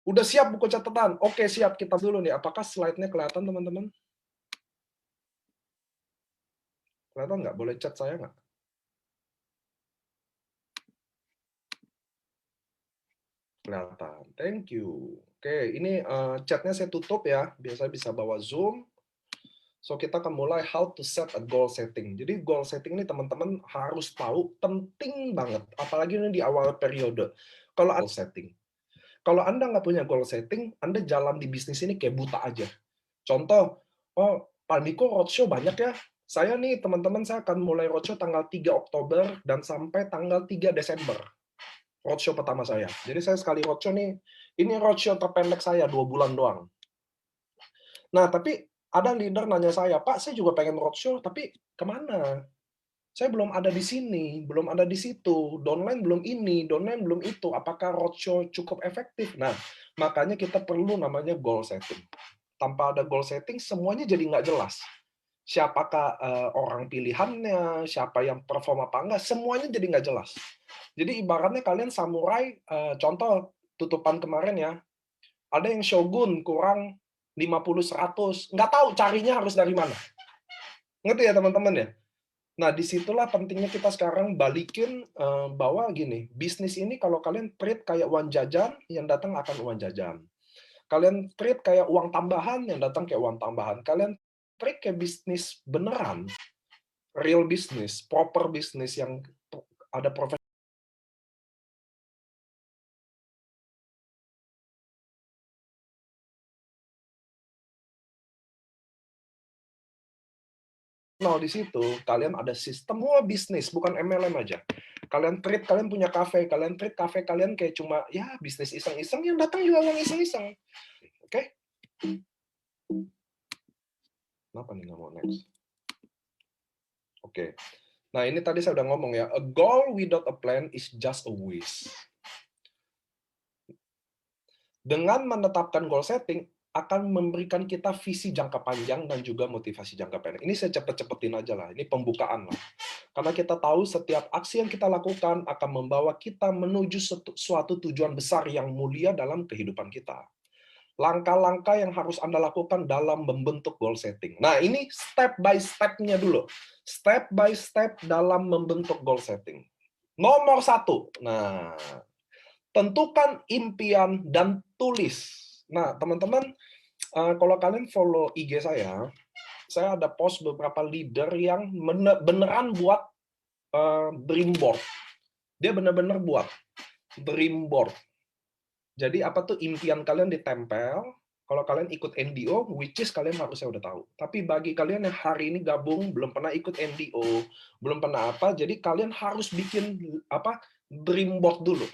Udah siap buku catatan? Oke, siap. Kita dulu nih. Apakah slide-nya kelihatan, teman-teman? Kelihatan nggak? Boleh chat saya nggak? Kelihatan. Thank you. Oke, ini chatnya saya tutup ya. Biasa bisa bawa Zoom. So, kita akan mulai how to set a goal setting. Jadi, goal setting ini teman-teman harus tahu, penting banget. Apalagi ini di awal periode. Kalau goal setting. Kalau Anda nggak punya goal setting, Anda jalan di bisnis ini kayak buta aja. Contoh, oh, Pak Niko roadshow banyak ya. Saya nih, teman-teman, saya akan mulai roadshow tanggal 3 Oktober dan sampai tanggal 3 Desember. Roadshow pertama saya. Jadi saya sekali roadshow nih, ini roadshow terpendek saya 2 bulan doang. Nah, tapi ada leader nanya saya, Pak, saya juga pengen roadshow, tapi kemana? Saya belum ada di sini, belum ada di situ, downline belum ini, downline belum itu. Apakah roadshow cukup efektif? Nah, makanya kita perlu namanya goal setting. Tanpa ada goal setting, semuanya jadi nggak jelas. Siapakah orang pilihannya, siapa yang perform apa enggak, semuanya jadi nggak jelas. Jadi ibaratnya kalian samurai, contoh tutupan kemarin ya, ada yang shogun kurang 50-100, nggak tahu carinya harus dari mana. Ngerti ya teman-teman ya? Nah, disitulah pentingnya kita sekarang balikin bahwa gini, bisnis ini kalau kalian treat kayak uang jajan, yang datang akan uang jajan. Kalian treat kayak uang tambahan, yang datang kayak uang tambahan. Kalian treat kayak bisnis beneran, real bisnis, proper bisnis yang ada profesional di situ, kalian ada sistem bisnis, bukan MLM aja. Kalian treat, kalian punya kafe, kalian treat kafe kalian kayak cuma ya bisnis iseng-iseng, yang datang juga uang iseng-iseng. Oke? Kenapa nih nggak mau next? Oke. Nah, ini tadi saya udah ngomong ya, a goal without a plan is just a wish. Dengan menetapkan goal setting, akan memberikan kita visi jangka panjang dan juga motivasi jangka pendek. Ini saya cepet-cepetin aja lah, ini pembukaan lah. Karena kita tahu setiap aksi yang kita lakukan akan membawa kita menuju suatu tujuan besar yang mulia dalam kehidupan kita. Langkah-langkah yang harus Anda lakukan dalam membentuk goal setting. Nah, ini step by step-nya dulu. Step by step dalam membentuk goal setting. Nomor 1. Nah, tentukan impian dan tulis. Nah, teman-teman, kalau kalian follow IG saya ada post beberapa leader yang beneran buat dream board. Dia benar-benar buat dream board. Jadi apa tuh impian kalian ditempel. Kalau kalian ikut NDO, which is kalian harusnya udah tahu. Tapi bagi kalian yang hari ini gabung, belum pernah ikut NDO, belum pernah apa, jadi kalian harus bikin apa dream board dulu.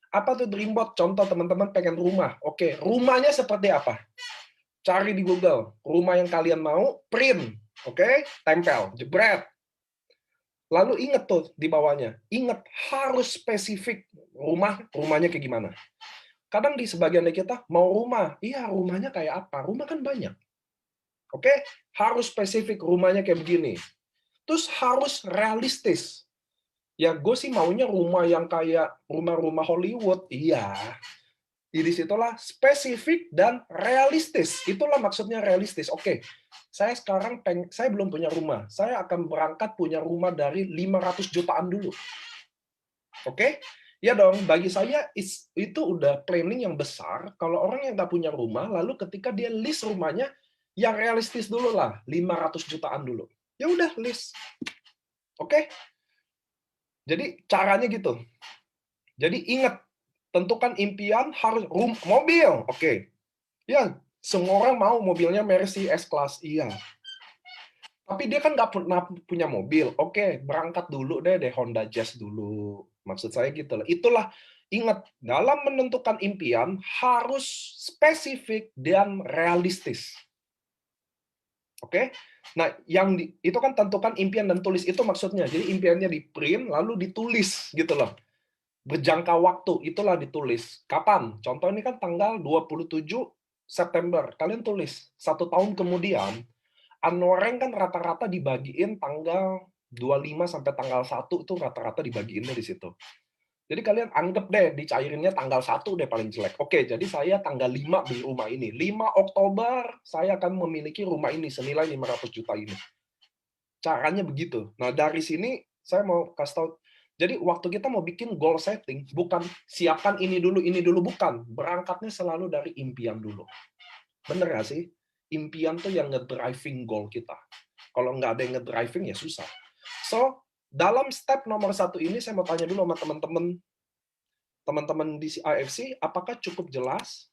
Apa tuh dream board? Contoh teman-teman pengen rumah. Oke, rumahnya seperti apa? Cari di Google. Rumah yang kalian mau, print. Oke, tempel, jebret. Lalu inget tuh di bawahnya. Inget harus spesifik rumahnya kayak gimana. Kadang di sebagian dari kita mau rumah. Iya, rumahnya kayak apa? Rumah kan banyak. Oke, harus spesifik rumahnya kayak begini. Terus harus realistis. Ya gue sih maunya rumah yang kayak rumah-rumah Hollywood. Iya, di situlah spesifik dan realistis. Itulah maksudnya realistis. Oke, saya belum punya rumah. Saya akan berangkat punya rumah dari 500 jutaan dulu. Oke? Ya dong, bagi saya itu udah planning yang besar. Kalau orang yang nggak punya rumah, lalu ketika dia list rumahnya, yang realistis dulu lah, 500 jutaan dulu. Ya udah, list. Oke? Jadi caranya gitu. Jadi ingat, tentukan impian harus mobil. Oke. Ya, semua orang mau mobilnya Mercy S-Class. Iya. Tapi dia kan nggak pernah punya mobil. Oke, berangkat dulu deh Honda Jazz dulu. Maksud saya gitu lah. Itulah, ingat, dalam menentukan impian harus spesifik dan realistis. Oke? Nah, itu kan tentukan impian dan tulis. Itu maksudnya. Jadi impiannya di print, lalu ditulis gitu loh. Berjangka waktu, itulah ditulis. Kapan? Contoh ini kan tanggal 27 September. Kalian tulis. 1 tahun kemudian, Unwarrank kan rata-rata dibagiin tanggal 25 sampai tanggal 1 itu rata-rata dibagiinnya di situ. Jadi kalian anggap deh dicairinnya tanggal 1 deh paling jelek. Oke, jadi saya tanggal 5 beli rumah ini. 5 Oktober saya akan memiliki rumah ini senilai 500 juta ini. Caranya begitu. Nah, dari sini saya mau kasih tahu. Jadi waktu kita mau bikin goal setting, bukan siapkan ini dulu, bukan. Berangkatnya selalu dari impian dulu. Bener nggak sih? Impian tuh yang nge-driving goal kita. Kalau nggak ada yang nge-driving, ya susah. So, dalam step nomor 1 ini, saya mau tanya dulu sama teman-teman di AFC, apakah cukup jelas?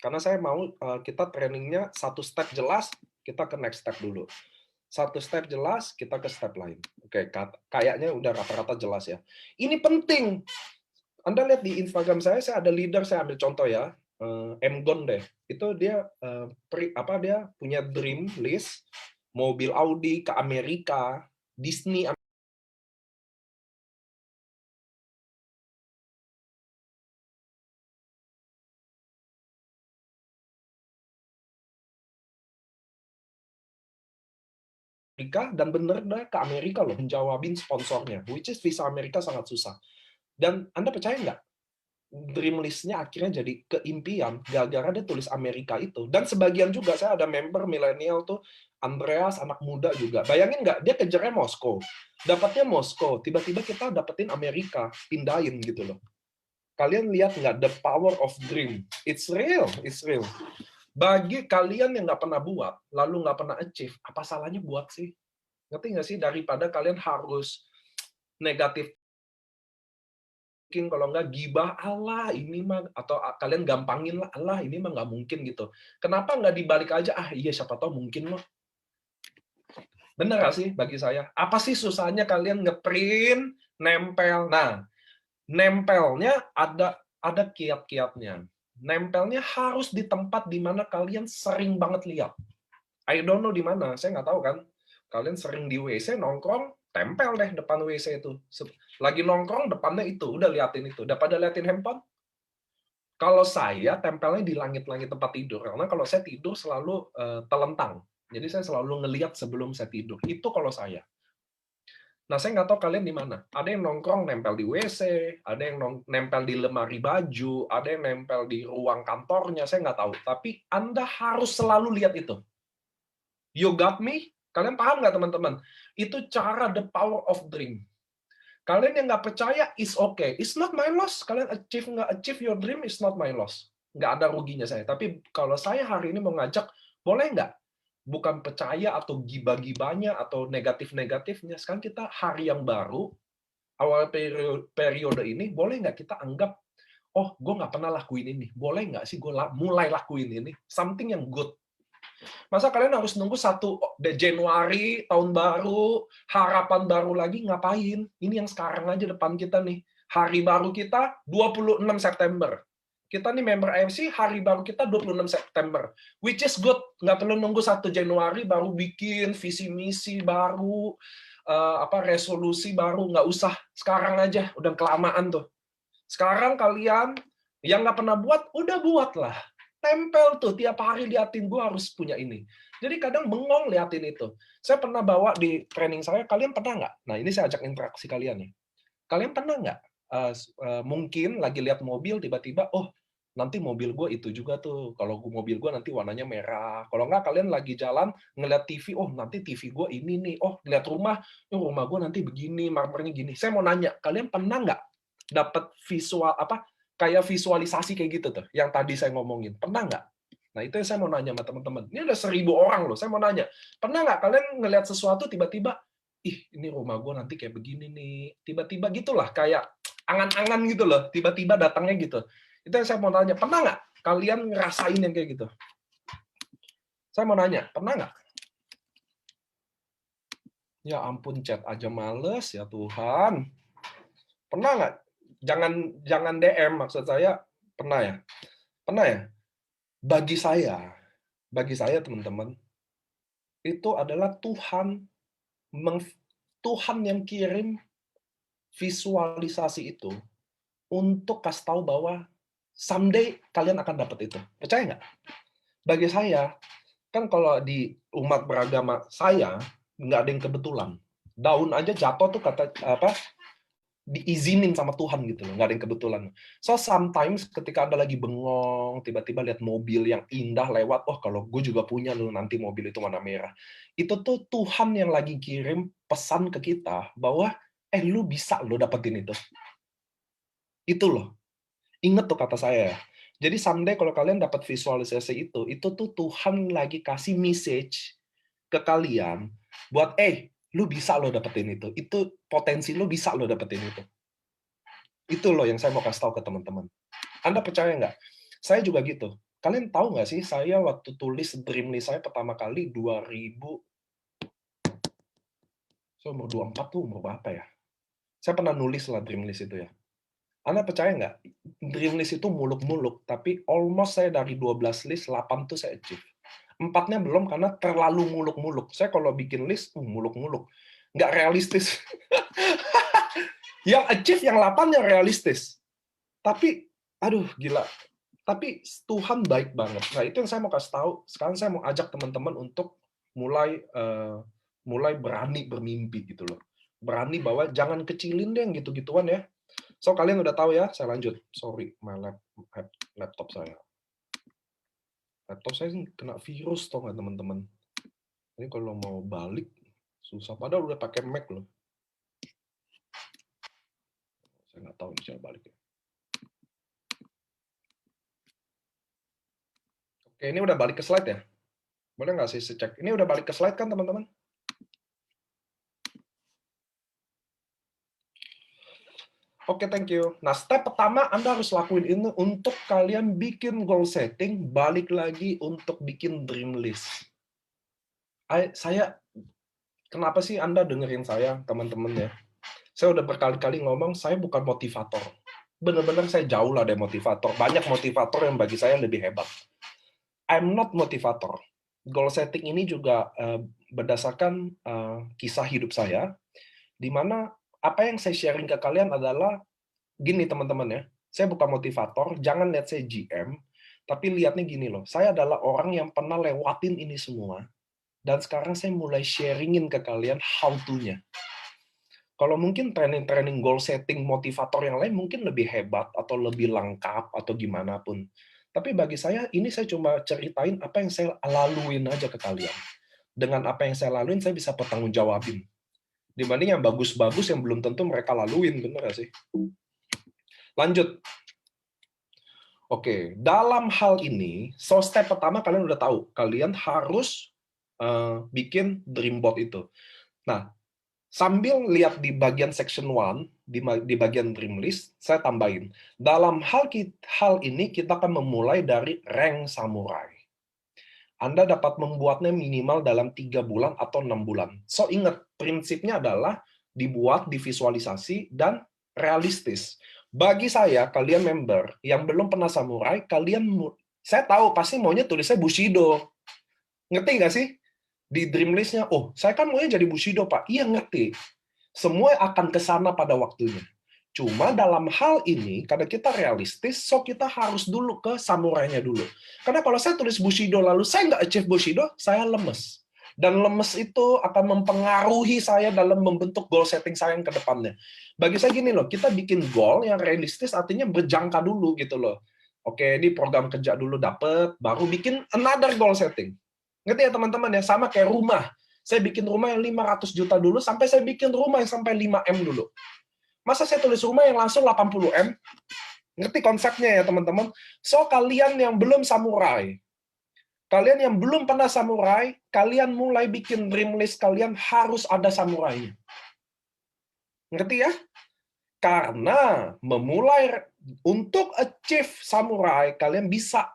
Karena saya mau kita trainingnya satu step jelas, kita ke next step dulu. Satu step jelas, kita ke step lain. Oke, kayaknya udah rata-rata jelas ya. Ini penting. Anda lihat di Instagram saya ada leader, saya ambil contoh ya, M. Gon deh. Itu dia dia punya dream list, mobil Audi ke Amerika, Disney Amerika, dan bener deh ke Amerika loh, menjawabin sponsornya, which is visa Amerika sangat susah. Dan Anda percaya nggak? Dream list-nya akhirnya jadi keimpian gara-gara dia tulis Amerika itu. Dan sebagian juga saya ada member milenial tuh, Andreas, anak muda juga. Bayangin nggak, dia kejarnya Moskow. Dapatnya Moskow, tiba-tiba kita dapetin Amerika, pindahin gitu loh. Kalian lihat nggak the power of dream? It's real, it's real. Bagi kalian yang nggak pernah buat, lalu nggak pernah achieve, apa salahnya buat sih? Ngerti nggak sih? Daripada kalian harus negatif mungkin, kalau nggak gibah, Allah ini mah, atau kalian gampangin lah, Allah ini mah nggak mungkin gitu. Kenapa nggak dibalik aja, iya siapa tahu mungkin loh. Bener nggak sih bagi saya? Apa sih susahnya kalian ngeprint, nempel? Nah, nempelnya ada kiat-kiatnya. Nempelnya harus di tempat di mana kalian sering banget lihat. I don't know di mana, saya nggak tahu kan. Kalian sering di WC nongkrong, tempel deh depan WC itu. Lagi nongkrong depannya itu, udah liatin itu. Udah pada liatin handphone? Kalau saya tempelnya di langit-langit tempat tidur, karena kalau saya tidur selalu telentang. Jadi saya selalu ngelihat sebelum saya tidur. Itu kalau saya. Nah, saya nggak tahu kalian di mana. Ada yang nongkrong nempel di WC, ada yang nempel di lemari baju, ada yang nempel di ruang kantornya, saya nggak tahu. Tapi Anda harus selalu lihat itu. You got me? Kalian paham nggak, teman-teman? Itu cara the power of dream. Kalian yang nggak percaya, is okay. It's not my loss. Kalian nggak achieve your dream, is not my loss. Nggak ada ruginya saya. Tapi kalau saya hari ini mau ngajak, boleh nggak? Bukan percaya atau gibah-gibahnya atau negatif-negatifnya. Sekarang kita hari yang baru, awal periode ini, boleh nggak kita anggap, oh, gue nggak pernah lakuin ini. Boleh nggak sih gue mulai lakuin ini? Something yang good. Masa kalian harus nunggu 1 Januari, tahun baru, harapan baru lagi, ngapain? Ini yang sekarang aja depan kita nih. Hari baru kita 26 September. Kita nih member AFC, hari baru kita 26 September. Which is good. Nggak perlu nunggu 1 Januari baru bikin visi misi baru, resolusi baru. Nggak usah. Sekarang aja. Udah kelamaan tuh. Sekarang kalian yang nggak pernah buat, udah buatlah. Tempel tuh, tiap hari liatin, gue harus punya ini. Jadi kadang bengong liatin itu. Saya pernah bawa di training saya, kalian pernah nggak? Nah, ini saya ajak interaksi kalian nih. Kalian pernah nggak? Mungkin lagi lihat mobil, tiba-tiba, oh, nanti mobil gue itu juga tuh. Kalau mobil gue nanti warnanya merah. Kalau nggak, kalian lagi jalan, ngeliat TV, oh, nanti TV gue ini nih. Oh, lihat rumah, oh, rumah gue nanti begini, marmernya gini. Saya mau nanya, kalian pernah nggak dapat visual kayak visualisasi kayak gitu tuh, yang tadi saya ngomongin, pernah nggak? Nah, itu yang saya mau nanya sama teman-teman. Ini ada 1.000 orang loh, saya mau nanya, pernah nggak kalian ngelihat sesuatu tiba-tiba, ih, ini rumah gue nanti kayak begini nih, tiba-tiba gitulah, kayak angan-angan gitu loh, tiba-tiba datangnya gitu. Itu yang saya mau tanya, pernah nggak kalian ngerasain yang kayak gitu? Saya mau nanya, pernah nggak? Ya ampun, chat aja males, ya Tuhan. Pernah nggak? Jangan DM, maksud saya, pernah ya? Pernah ya? Bagi saya teman-teman, itu adalah Tuhan yang kirim visualisasi itu untuk kasih tahu bahwa someday kalian akan dapat itu. Percaya nggak? Bagi saya, kan kalau di umat beragama saya, nggak ada yang kebetulan. Daun aja jatuh tuh, kata apa? diizinin sama Tuhan gitu loh, nggak ada yang kebetulan. So sometimes ketika Anda lagi bengong, tiba-tiba lihat mobil yang indah lewat, oh kalau gue juga punya loh nanti mobil itu warna merah. Itu tuh Tuhan yang lagi kirim pesan ke kita bahwa, lu bisa lo dapetin itu. Itu loh. Ingat tuh kata saya. Jadi someday kalau kalian dapat visualisasi itu tuh Tuhan lagi kasih message ke kalian buat, lu bisa lo dapetin itu. Itu potensi lo bisa lo dapetin itu. Itu loh yang saya mau kasih tahu ke teman-teman. Anda percaya nggak? Saya juga gitu. Kalian tahu nggak sih, saya waktu tulis dream list saya pertama kali 2000, saya umur 24 tuh umur berapa ya? Saya pernah nulis lah dream list itu ya. Anda percaya nggak? Dream list itu muluk-muluk, tapi almost saya dari 12 list, 8 tuh saya achieve. 4-nya belum karena terlalu muluk-muluk. Saya kalau bikin list, muluk-muluk. Nggak realistis. Yang achieve yang 8 yang realistis. Tapi, aduh gila. Tapi Tuhan baik banget. Nah, itu yang saya mau kasih tahu. Sekarang saya mau ajak teman-teman untuk mulai berani bermimpi gitu loh. Berani bahwa jangan kecilin deh yang gitu-gituan ya. So, kalian udah tahu ya, saya lanjut. Sorry, laptop saya. Laptop saya kena virus, tau nggak teman-teman? Ini kalau mau balik, susah. Padahal udah pakai Mac loh. Saya nggak tahu ini cara baliknya. Oke, ini udah balik ke slide ya? Boleh nggak sih cek? Ini udah balik ke slide kan, teman-teman? Oke, thank you. Nah, step pertama Anda harus lakuin ini untuk kalian bikin goal setting, balik lagi untuk bikin dream list. Kenapa sih Anda dengerin saya, teman-teman ya? Saya udah berkali-kali ngomong, saya bukan motivator. Bener-bener saya jauh lah dari motivator. Banyak motivator yang bagi saya lebih hebat. I'm not motivator. Goal setting ini juga berdasarkan kisah hidup saya, di mana apa yang saya sharing ke kalian adalah gini teman-teman ya, saya bukan motivator, jangan lihat saya GM, tapi lihatnya gini loh, saya adalah orang yang pernah lewatin ini semua, dan sekarang saya mulai sharingin ke kalian how to-nya. Kalau mungkin training-training goal setting motivator yang lain mungkin lebih hebat atau lebih lengkap atau gimana pun. Tapi bagi saya, ini saya cuma ceritain apa yang saya laluin aja ke kalian. Dengan apa yang saya laluin, saya bisa pertanggungjawabin. Dibanding yang bagus-bagus yang belum tentu mereka laluin, bener nggak sih? Lanjut. Oke, dalam hal ini, so step pertama kalian udah tahu, kalian harus bikin dream board itu. Nah, sambil lihat di bagian section 1, di bagian dream list, saya tambahin. Dalam hal ini, kita akan memulai dari rank samurai. Anda dapat membuatnya minimal dalam 3 bulan atau 6 bulan. So, ingat, prinsipnya adalah dibuat, divisualisasi, dan realistis. Bagi saya, kalian member yang belum pernah samurai, saya tahu pasti maunya tulisnya Bushido. Ngerti nggak sih? Di dream list-nya, oh, saya kan maunya jadi Bushido, Pak. Iya, ngerti. Semua akan ke sana pada waktunya. Cuma dalam hal ini, karena kita realistis, so kita harus dulu ke samurainya dulu. Karena kalau saya tulis Bushido, lalu saya nggak achieve Bushido, saya lemes. Dan lemes itu akan mempengaruhi saya dalam membentuk goal setting saya yang ke depannya. Bagi saya gini loh, kita bikin goal yang realistis artinya berjangka dulu gitu loh. Oke, ini program kerja dulu dapet, baru bikin another goal setting. Ngerti ya teman-teman ya? Sama kayak rumah. Saya bikin rumah yang 500 juta dulu, sampai saya bikin rumah yang sampai 5M dulu. Masa saya tulis rumah yang langsung 80M? Ngerti konsepnya ya teman-teman? So, kalian yang belum samurai, kalian yang belum pernah samurai, kalian mulai bikin dream list kalian harus ada samurainya. Ngerti ya? Karena memulai untuk achieve samurai, kalian bisa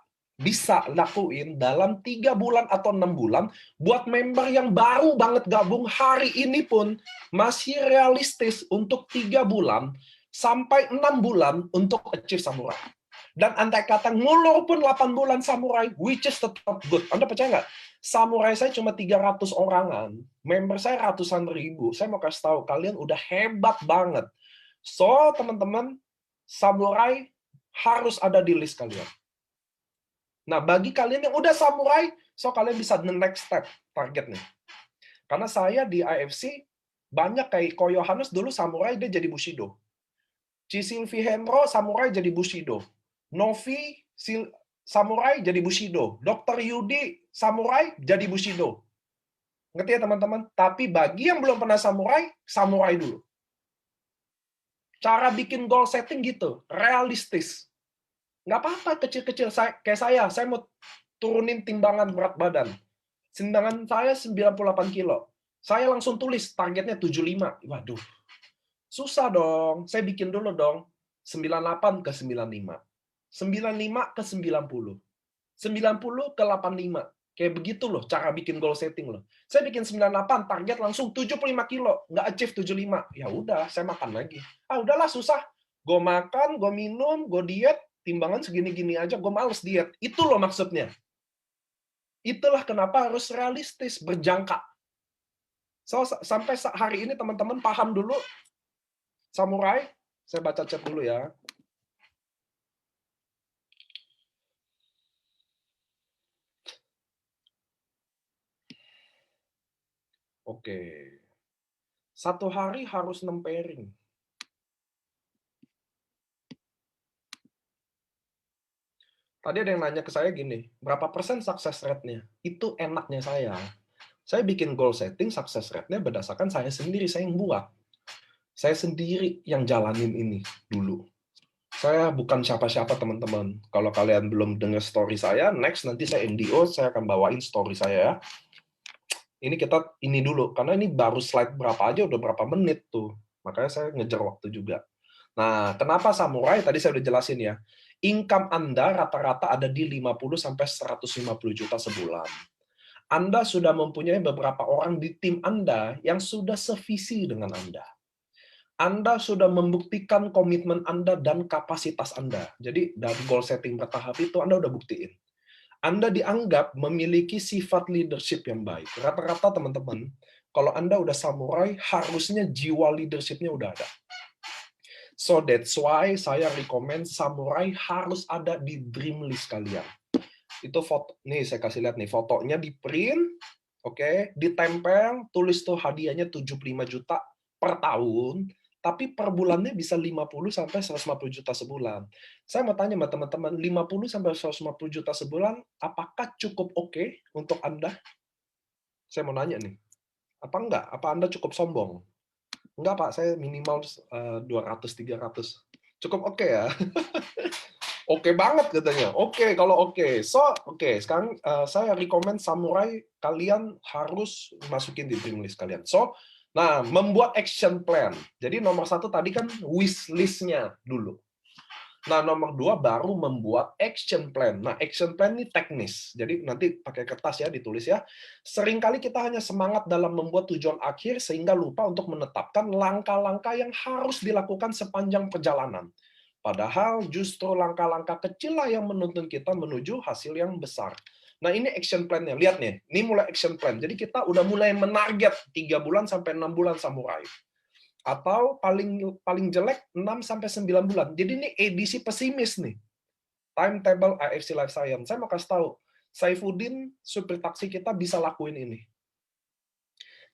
lakuin dalam 3 bulan atau 6 bulan. Buat member yang baru banget gabung hari ini pun masih realistis untuk 3 bulan sampai 6 bulan untuk achieve samurai. Dan andai kata ngulur pun 8 bulan samurai, which is tetap good. Anda percaya nggak? Samurai saya cuma 300 orangan, member saya ratusan ribu. Saya mau kasih tahu, kalian udah hebat banget. So, teman-teman, samurai harus ada di list kalian. Nah, bagi kalian yang udah samurai, so kalian bisa the next step targetnya. Karena saya di AFC, banyak kayak Ko Yohanes dulu samurai, dia jadi Bushido. Sylvie Henro, samurai jadi Bushido. Novi, samurai jadi Bushido. Dr. Yudi, samurai jadi Bushido. Ngerti ya teman-teman? Tapi bagi yang belum pernah samurai, samurai dulu. Cara bikin goal setting gitu, realistis. Nggak apa-apa kecil-kecil, kayak saya mau turunin timbangan berat badan. Timbangan saya 98 kilo. Saya langsung tulis targetnya 75. Waduh, susah dong. Saya bikin dulu dong. 98 ke 95. 95 ke 90. 90 ke 85. Kayak begitu loh cara bikin goal setting loh. Saya bikin 98, target langsung 75 kilo. Nggak achieve 75. Ya udah, saya makan lagi. Ah udahlah, susah. Gue makan, gue minum, gue diet, timbangan segini-gini aja, gue males diet. Itu loh maksudnya. Itulah kenapa harus realistis, berjangka. So, sampai hari ini teman-teman paham dulu samurai. Saya baca chat dulu ya. Oke. Satu hari harus 6 pairing. Tadi ada yang nanya ke saya gini, berapa persen success rate-nya? Itu enaknya saya. Saya bikin goal setting, success rate-nya berdasarkan saya sendiri, saya yang buat. Saya sendiri yang jalanin ini dulu. Saya bukan siapa-siapa teman-teman. Kalau kalian belum dengar story saya, next nanti saya NDO, saya akan bawain story saya ya. Ini kita ini dulu, karena ini baru slide berapa aja, udah berapa menit tuh. Makanya saya ngejar waktu juga. Nah, kenapa samurai? Tadi saya udah jelasin ya. Income Anda rata-rata ada di 50-150 juta sebulan. Anda sudah mempunyai beberapa orang di tim Anda yang sudah sevisi dengan Anda. Anda sudah membuktikan komitmen Anda dan kapasitas Anda. Jadi dari goal setting bertahap itu Anda udah buktiin. Anda dianggap memiliki sifat leadership yang baik. Rata-rata teman-teman, kalau Anda udah samurai, harusnya jiwa leadership-nya udah ada. So that's why saya rekomend samurai harus ada di dream list kalian. Itu foto, nih saya kasih lihat nih, fotonya di print, oke, ditempel, tulis tuh hadiahnya 75 juta per tahun, tapi per bulannya bisa 50 sampai 150 juta sebulan. Saya mau tanya sama teman-teman, 50 sampai 150 juta sebulan, apakah cukup oke untuk Anda? Saya mau nanya nih, apa enggak? Apa Anda cukup sombong? Enggak, Pak, saya minimal 200-300. Cukup oke ya? Oke banget katanya. Oke, kalau oke. So, oke. Sekarang saya rekomend samurai kalian harus masukin di dream list kalian. So, nah, membuat action plan. Jadi nomor 1 tadi kan wish list-nya dulu. Nah, nomor 2 baru membuat action plan. Nah, action plan ini teknis. Jadi nanti pakai kertas ya, ditulis ya. Seringkali kita hanya semangat dalam membuat tujuan akhir sehingga lupa untuk menetapkan langkah-langkah yang harus dilakukan sepanjang perjalanan. Padahal justru langkah-langkah kecil lah yang menuntun kita menuju hasil yang besar. Nah, ini action plan-nya. Lihat nih, ini mulai action plan. Jadi kita udah mulai menarget 3 bulan sampai 6 bulan samurai. Atau paling jelek 6 sampai 9 bulan. Jadi ini edisi pesimis nih. Timetable AFC Life Science. Saya mau kasih tahu, Saifuddin supir taksi kita bisa lakuin ini.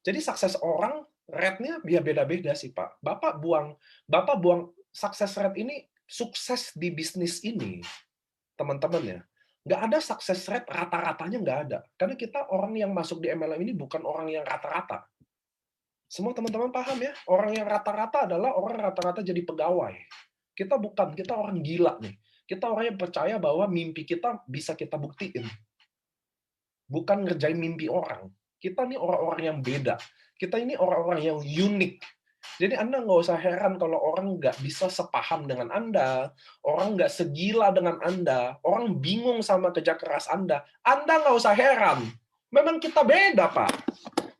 Jadi sukses orang rate-nya dia beda-beda sih, Pak. Bapak buang sukses rate ini, sukses di bisnis ini, teman-teman ya. Nggak ada sukses rate rata-ratanya, nggak ada. Karena kita orang yang masuk di MLM ini bukan orang yang rata-rata. Semua teman-teman paham ya? Orang yang rata-rata adalah orang rata-rata jadi pegawai. Kita bukan, kita orang gila nih. Kita orang yang percaya bahwa mimpi kita bisa kita buktiin. Bukan ngerjain mimpi orang. Kita ini orang-orang yang beda. Kita ini orang-orang yang unik. Jadi Anda nggak usah heran kalau orang nggak bisa sepaham dengan Anda, orang nggak segila dengan Anda, orang bingung sama kerja keras Anda. Anda nggak usah heran. Memang kita beda, Pak.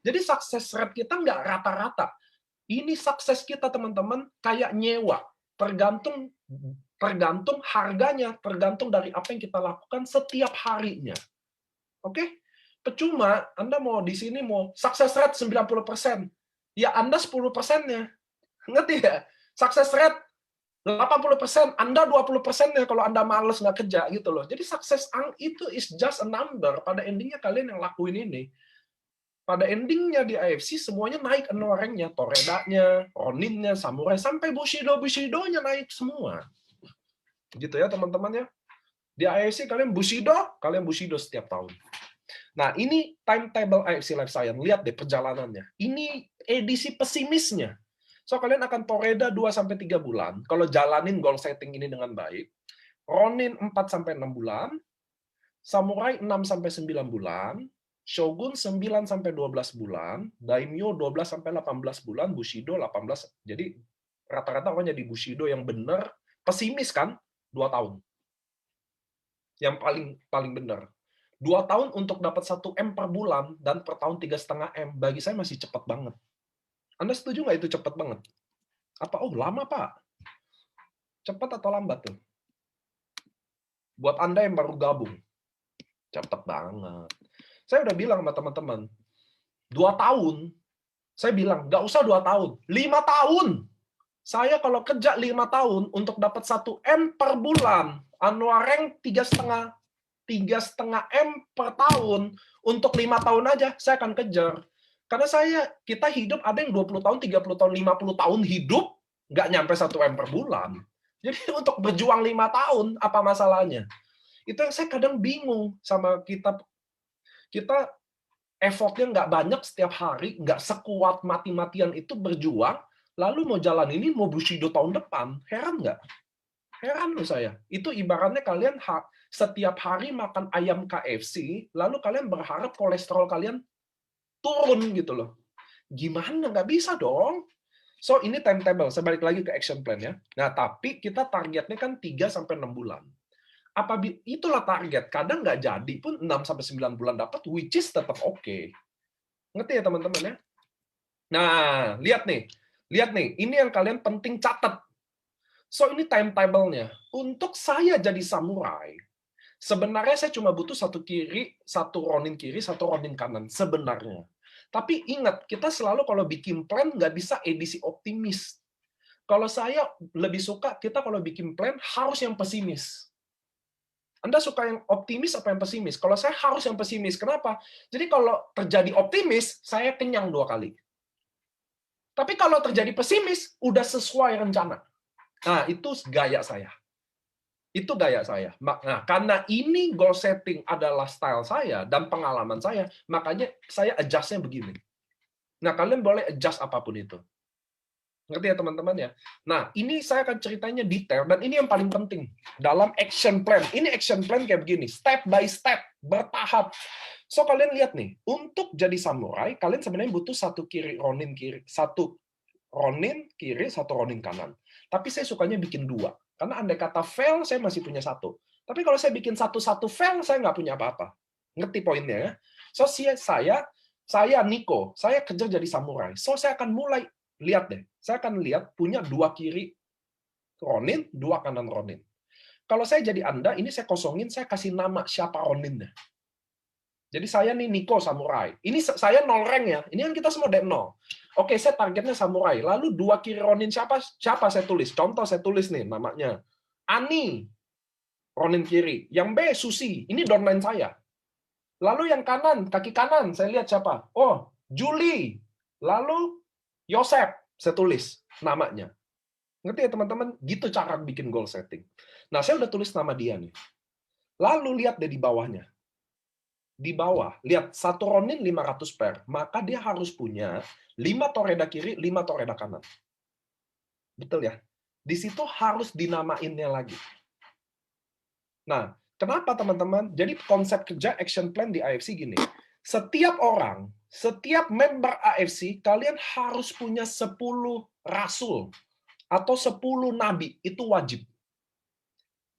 Jadi sukses rate kita nggak rata-rata. Ini sukses kita, teman-teman, kayak nyewa. Tergantung harganya, tergantung dari apa yang kita lakukan setiap harinya. Oke? Percuma Anda mau di sini mau sukses rate 90%. Ya Anda 10%-nya. Ngerti ya? Sukses rate 80%, Anda 20%-nya kalau Anda males nggak kerja gitu loh. Jadi sukses itu is just a number. Pada endingnya kalian yang lakuin ini. Pada endingnya di AFC semuanya naik annual rank-nya, Toredanya, Ronin-nya, Samurai, sampai Bushido-Bushido-nya naik semua. Gitu ya teman-teman ya. Di AFC kalian Bushido setiap tahun. Nah, ini timetable AFC Life Science. Lihat deh perjalanannya. Ini edisi pesimisnya. So, kalian akan Toreda 2-3 bulan. Kalau jalanin goal setting ini dengan baik. Ronin 4-6 bulan. Samurai 6-9 bulan. Shogun 9-12 bulan. Daimyo 12-18 bulan. Bushido 18. Jadi, rata-rata orang jadi Bushido yang benar. Pesimis kan? 2 tahun. Yang paling benar. 2 tahun untuk dapat 1 M per bulan dan per tahun 3,5 M, bagi saya masih cepat banget. Anda setuju nggak itu cepat banget? Apa, oh lama Pak? Cepat atau lambat tuh? Buat Anda yang baru gabung, cepat banget. Saya udah bilang sama teman-teman, 2 tahun, saya bilang, nggak usah 2 tahun, 5 tahun. Saya kalau kerja 5 tahun untuk dapat 1 M per bulan, annual rank 3,5 M per tahun, untuk 5 tahun aja saya akan kejar. Karena kita hidup ada yang 20 tahun, 30 tahun, 50 tahun hidup, nggak nyampe 1 M per bulan. Jadi untuk berjuang 5 tahun, apa masalahnya? Itu yang saya kadang bingung sama kita. Kita effortnya nggak banyak setiap hari, nggak sekuat mati-matian itu berjuang, lalu mau jalan ini, mau Bushido tahun depan. Heran nggak? Heran loh saya. Itu ibaratnya kalian setiap hari makan ayam KFC, lalu kalian berharap kolesterol kalian turun gitu loh. Gimana? Nggak bisa dong. So, ini timetable. Saya balik lagi ke action plan ya. Nah, tapi kita targetnya kan 3-6 bulan. Itulah target. Kadang nggak jadi pun 6-9 bulan dapat, which is tetap oke. Ngerti ya teman-teman ya? Nah, lihat nih. Lihat nih, ini yang kalian penting catat. So, ini timetable-nya. Untuk saya jadi samurai, sebenarnya saya cuma butuh satu Ronin kiri, satu Ronin kanan. Sebenarnya. Tapi ingat, kita selalu kalau bikin plan nggak bisa edisi optimis. Kalau saya lebih suka, kita kalau bikin plan harus yang pesimis. Anda suka yang optimis apa yang pesimis? Kalau saya harus yang pesimis. Kenapa? Jadi kalau terjadi optimis, saya kenyang 2 kali. Tapi kalau terjadi pesimis, udah sesuai rencana. Nah, itu gaya saya. Itu gaya saya. Nah, karena ini goal setting adalah style saya dan pengalaman saya, makanya saya adjust-nya begini. Nah, kalian boleh adjust apapun itu. Ngerti ya teman-teman ya? Nah, ini saya akan ceritanya detail, dan ini yang paling penting. Dalam action plan. Ini action plan kayak begini. Step by step. Bertahap. So, kalian lihat nih. Untuk jadi samurai, kalian sebenarnya butuh satu Ronin kiri. Satu Ronin kiri, satu Ronin kanan. Tapi saya sukanya bikin 2. Karena andai kata fail, saya masih punya 1. Tapi kalau saya bikin satu-satu fail, saya nggak punya apa-apa. Ngerti poinnya ya? So, saya Nico, saya kerja jadi samurai. So, saya akan mulai, lihat deh, saya akan lihat punya 2 kiri Ronin, 2 kanan Ronin. Kalau saya jadi Anda, ini saya kosongin, saya kasih nama siapa Roninnya. Jadi saya nih Nico samurai. Ini saya 0 rank ya. Ini kan kita semua dari 0. Oke, saya targetnya samurai. Lalu 2 kiri Ronin siapa? Siapa saya tulis? Contoh saya tulis nih namanya. Ani, Ronin kiri. Yang B, Susi. Ini downline saya. Lalu yang kanan, kaki kanan, saya lihat siapa? Oh, Julie. Lalu Yosef, saya tulis namanya. Ngerti ya teman-teman? Gitu cara bikin goal setting. Nah, saya udah tulis nama dia nih. Lalu lihat deh di bawahnya. Di bawah, lihat, satu Ronin 500 per, maka dia harus punya 5 Toreda kiri, 5 Toreda kanan. Betul ya? Di situ harus dinamainnya lagi. Nah, kenapa teman-teman? Jadi konsep kerja action plan di AFC gini. Setiap orang, setiap member AFC, kalian harus punya 10 rasul atau 10 nabi. Itu wajib.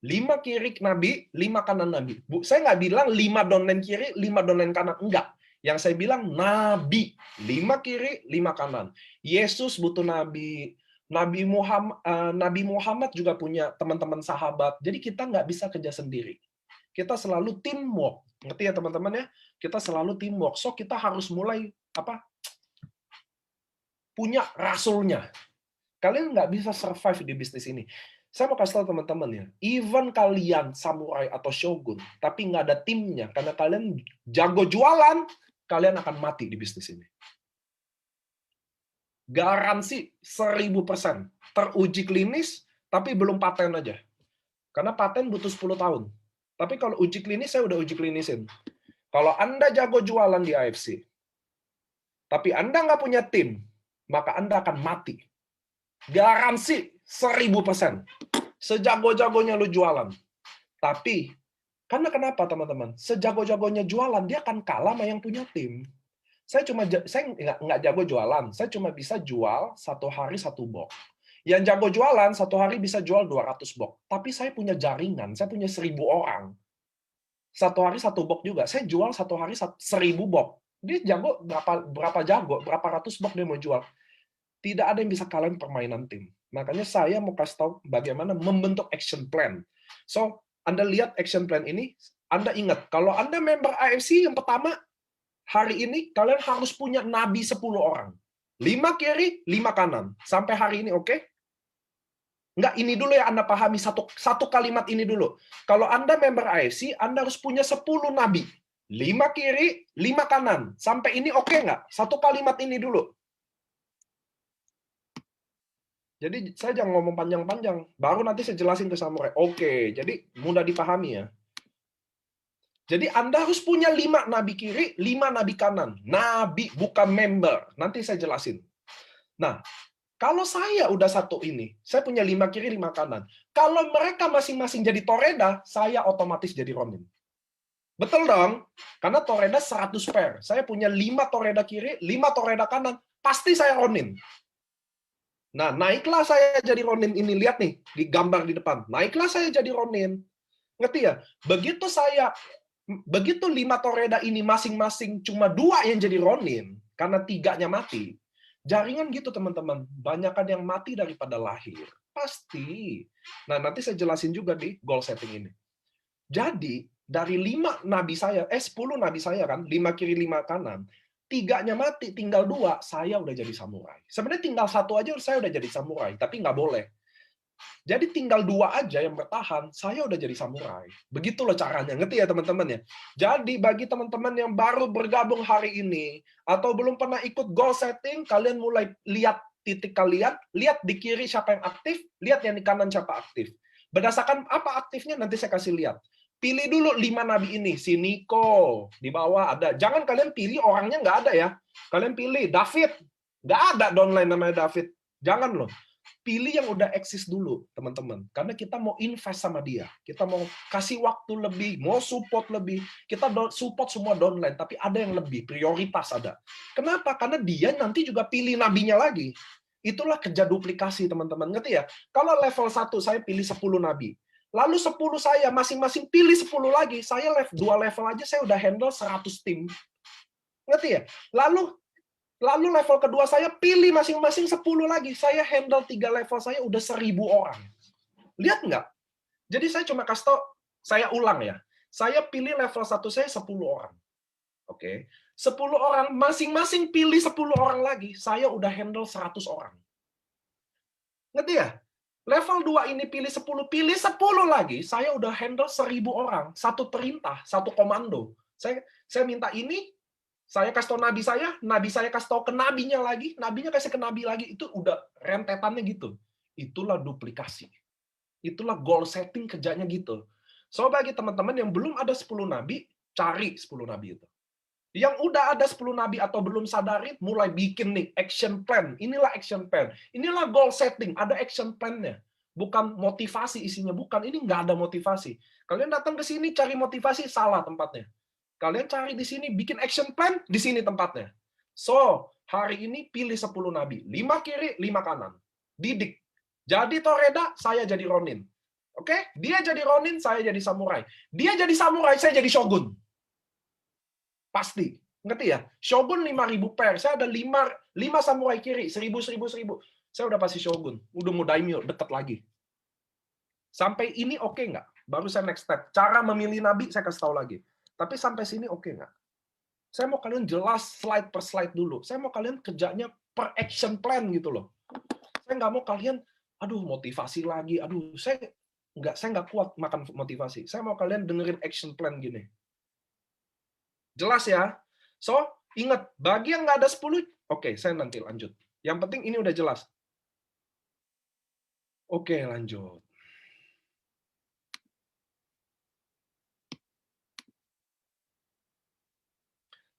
5 kiri nabi, 5 kanan nabi. Saya nggak bilang 5 downline kiri, 5 downline kanan. Enggak. Yang saya bilang nabi. 5 kiri, 5 kanan. Yesus butuh nabi. Nabi Muhammad juga punya teman-teman sahabat. Jadi kita nggak bisa kerja sendiri. Kita selalu teamwork. Ngerti ya teman-teman ya? Kita selalu teamwork. So kita harus mulai punya rasulnya. Kalian nggak bisa survive di bisnis ini. Saya mau kasih tahu teman-teman ya, even kalian samurai atau shogun, tapi nggak ada timnya, karena kalian jago jualan, kalian akan mati di bisnis ini. Garansi 1000%. Teruji klinis, tapi belum paten aja. Karena paten butuh 10 tahun. Tapi kalau uji klinis, saya udah uji klinisin. Kalau Anda jago jualan di AFC, tapi Anda nggak punya tim, maka Anda akan mati. Garansi 1000%. Sejago-jagonya lu jualan. Tapi, karena kenapa teman-teman? Sejago-jagonya jualan, dia akan kalah sama yang punya tim. Saya nggak jago jualan. Saya cuma bisa jual 1 hari 1 box. Yang jago jualan 1 hari bisa jual 200 box. Tapi saya punya jaringan, saya punya 1000 orang. 1 hari 1 box juga. Saya jual 1 hari 1000 box. Dia jago berapa ratus box dia mau jual. Tidak ada yang bisa kalahin permainan tim. Makanya saya mau kasih tahu bagaimana membentuk action plan. So, Anda lihat action plan ini, Anda ingat, kalau Anda member AFC yang pertama, hari ini kalian harus punya nabi 10 orang. 5 kiri, 5 kanan. Sampai hari ini oke? Enggak, ini dulu ya Anda pahami satu kalimat ini dulu. Kalau Anda member AFC, Anda harus punya 10 nabi. 5 kiri, 5 kanan. Sampai ini oke nggak? Satu kalimat ini dulu. Jadi saya jangan ngomong panjang-panjang. Baru nanti saya jelasin ke samurai. Oke, jadi mudah dipahami ya. Jadi Anda harus punya 5 nabi kiri, 5 nabi kanan. Nabi, bukan member. Nanti saya jelasin. Nah, kalau saya udah satu ini, saya punya 5 kiri, 5 kanan. Kalau mereka masing-masing jadi Toreda, saya otomatis jadi Ronin. Betul dong? Karena Toreda 100 pair. Saya punya 5 Toreda kiri, 5 Toreda kanan. Pasti saya Ronin. Nah, naiklah saya jadi Ronin ini. Lihat nih, di gambar di depan. Naiklah saya jadi Ronin. Ngerti ya? Begitu 5 Toreda ini masing-masing cuma 2 yang jadi Ronin, karena 3-nya mati. Jaringan gitu, teman-teman. Banyakan yang mati daripada lahir. Pasti. Nah, nanti saya jelasin juga di goal setting ini. Jadi, dari 5 nabi saya, 10 nabi saya kan, 5 kiri, 5 kanan, 3-nya mati, tinggal 2, saya udah jadi samurai. Sebenarnya tinggal 1 aja saya udah jadi samurai, tapi nggak boleh. Jadi tinggal 2 aja yang bertahan, saya udah jadi samurai. Begitu loh caranya, ngerti ya teman-teman ya? Jadi bagi teman-teman yang baru bergabung hari ini, atau belum pernah ikut goal setting, kalian mulai lihat titik kalian, lihat di kiri siapa yang aktif, lihat yang di kanan siapa aktif. Berdasarkan apa aktifnya, nanti saya kasih lihat. Pilih dulu 5 nabi ini. Si Niko, di bawah ada. Jangan kalian pilih orangnya nggak ada ya. Kalian pilih David. Nggak ada downline namanya David. Jangan loh. Pilih yang udah eksis dulu, teman-teman. Karena kita mau invest sama dia. Kita mau kasih waktu lebih, mau support lebih. Kita support semua downline, tapi ada yang lebih, prioritas ada. Kenapa? Karena dia nanti juga pilih nabinya lagi. Itulah kerja duplikasi, teman-teman. Ngerti ya? Kalau level 1, saya pilih 10 nabi. Lalu 10 saya masing-masing pilih 10 lagi. Saya 2 level aja saya udah handle 100 tim. Ngerti ya? Lalu level kedua saya pilih masing-masing 10 lagi. Saya handle 3 level saya udah 1000 orang. Lihat nggak? Jadi saya cuma kasih tau, saya ulang ya. Saya pilih level 1 saya 10 orang. Oke. 10 orang, masing-masing pilih 10 orang lagi. Saya udah handle 100 orang. Ngerti ya? Level 2 ini pilih 10 lagi, saya udah handle 1000 orang. Satu perintah, satu komando. Saya minta ini, saya kasih tau nabi saya kasih tau ke nabinya lagi, nabinya kasih ke nabi lagi. Itu udah rentetannya gitu. Itulah duplikasi. Itulah goal setting kerjanya gitu. So, bagi teman-teman yang belum ada 10 nabi, cari 10 nabi itu. Yang udah ada 10 nabi atau belum sadarin, mulai bikin nih action plan. Inilah action plan. Inilah goal setting. Ada action plan-nya. Bukan motivasi isinya. Bukan. Ini nggak ada motivasi. Kalian datang ke sini cari motivasi, salah tempatnya. Kalian cari di sini, bikin action plan, di sini tempatnya. So, hari ini pilih 10 nabi. 5 kiri, 5 kanan. Didik. Jadi Toreda, saya jadi Ronin. Oke? Dia jadi Ronin, saya jadi samurai. Dia jadi samurai, saya jadi shogun. Pasti. Ngerti ya? Shogun 5.000 pair. Saya ada 5 samurai kiri. 1.000. Saya udah pasti Shogun. Udah mau daimyo. Deket lagi. Sampai ini oke nggak? Baru saya next step. Cara memilih nabi saya kasih tahu lagi. Tapi sampai sini oke nggak? Saya mau kalian jelas slide per slide dulu. Saya mau kalian kerjanya per action plan gitu loh. Saya nggak mau kalian, aduh motivasi lagi. Aduh, saya nggak kuat makan motivasi. Saya mau kalian dengerin action plan gini. Jelas ya? So, Ingat, bagi yang nggak ada 10, oke, saya nanti lanjut. Yang penting ini udah jelas. Oke, lanjut.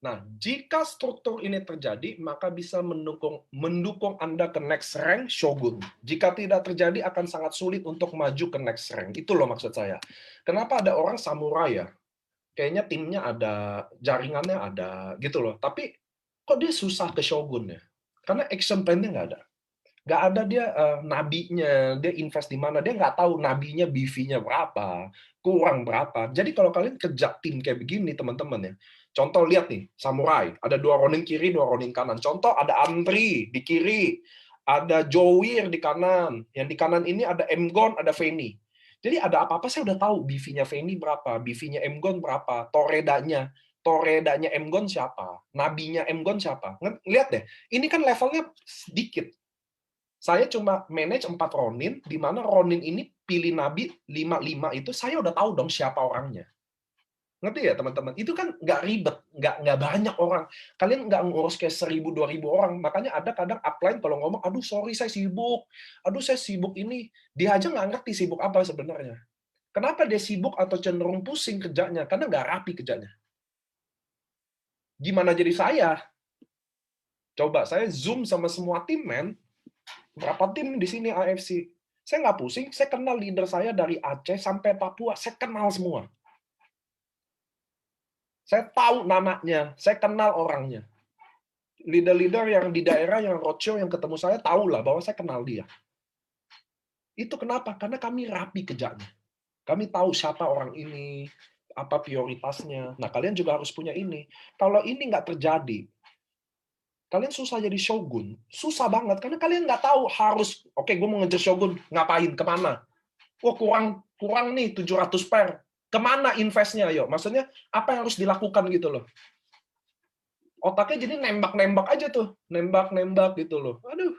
Nah, jika struktur ini terjadi, maka bisa mendukung Anda ke next rank Shogun. Jika tidak terjadi, akan sangat sulit untuk maju ke next rank. Itu loh maksud saya. Kenapa ada orang samurai ya? Kayaknya timnya ada, jaringannya ada, gitu loh. Tapi kok dia susah ke Shogun ya? Karena action plan-nya nggak ada. Nggak ada dia nabinya, dia invest di mana, dia nggak tahu nabinya BV-nya berapa, kurang berapa. Jadi kalau kalian kerja tim kayak begini, teman-teman ya, contoh lihat nih, samurai, ada 2 Ronin kiri, 2 Ronin kanan. Contoh ada Andri di kiri, ada Jowir di kanan. Yang di kanan ini ada Emgon, ada Feni. Jadi ada apa-apa saya udah tahu BV-nya Feni berapa, BV-nya Emgon berapa, Toredanya Emgon siapa, nabinya Emgon siapa. Lihat deh, ini kan levelnya sedikit. Saya cuma manage 4 Ronin, di mana Ronin ini pilih nabi 5-5 itu, saya udah tahu dong siapa orangnya. Ngerti ya teman-teman? Itu kan nggak ribet, nggak banyak orang. Kalian nggak ngurus kayak 1.000-2.000 orang. Makanya ada kadang upline kalau ngomong, aduh sorry saya sibuk, aduh saya sibuk ini. Dia aja nggak ngerti sibuk apa sebenarnya. Kenapa dia sibuk atau cenderung pusing kerjanya? Karena nggak rapi kerjanya. Gimana jadi saya? Coba saya zoom sama semua tim, men. Berapa tim di sini AFC? Saya nggak pusing, saya kenal leader saya dari Aceh sampai Papua, saya kenal semua. Saya tahu namanya, saya kenal orangnya. Leader-leader yang di daerah yang roadshow yang ketemu saya tahu lah bahwa saya kenal dia. Itu kenapa? Karena kami rapi kerjanya. Kami tahu siapa orang ini, apa prioritasnya. Nah, kalian juga harus punya ini. Kalau ini nggak terjadi, kalian susah jadi shogun. Susah banget, karena kalian nggak tahu harus, oke, gue mau ngejar shogun, ngapain, kemana? Wah, kurang nih 700 per. Kemana investnya, ayo? Maksudnya, apa yang harus dilakukan gitu loh. Otaknya jadi nembak-nembak aja tuh. Nembak-nembak gitu loh. Aduh,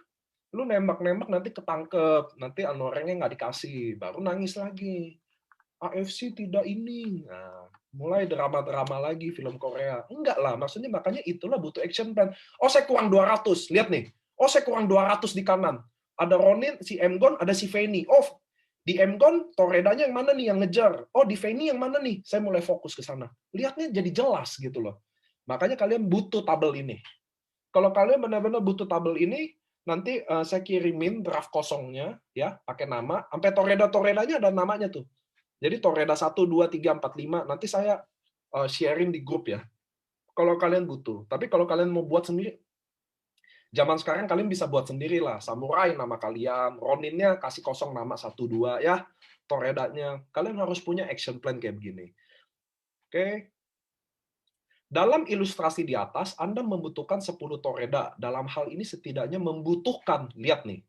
lu nembak-nembak nanti ketangkep. Nanti orangnya nggak dikasih. Baru nangis lagi. AFC tidak ini. Nah, mulai drama-drama lagi film Korea. Enggak lah, maksudnya makanya itulah butuh action plan. Oh, saya kurang 200. Lihat nih. Oh, saya kurang 200 di kanan. Ada Ronin, si Emgon, ada si Feni. Oh, di Emgon, Toredanya yang mana nih yang ngejar? Oh, di Feni yang mana nih? Saya mulai fokus ke sana. Lihatnya jadi jelas gitu loh. Makanya kalian butuh tabel ini. Kalau kalian benar-benar butuh tabel ini, nanti saya kirimin draft kosongnya, ya, pakai nama. Sampai Toreda-Toredanya ada namanya tuh. Jadi Toreda 1, 2, 3, 4, 5, nanti saya sharing di grup ya. Kalau kalian butuh. Tapi kalau kalian mau buat sendiri, zaman sekarang kalian bisa buat sendiri lah. Samurai nama kalian, Roninnya kasih kosong nama 1, 2 ya. Toredanya. Kalian harus punya action plan kayak begini. Oke. Dalam ilustrasi di atas, Anda membutuhkan 10 toreda. Dalam hal ini setidaknya membutuhkan, lihat nih,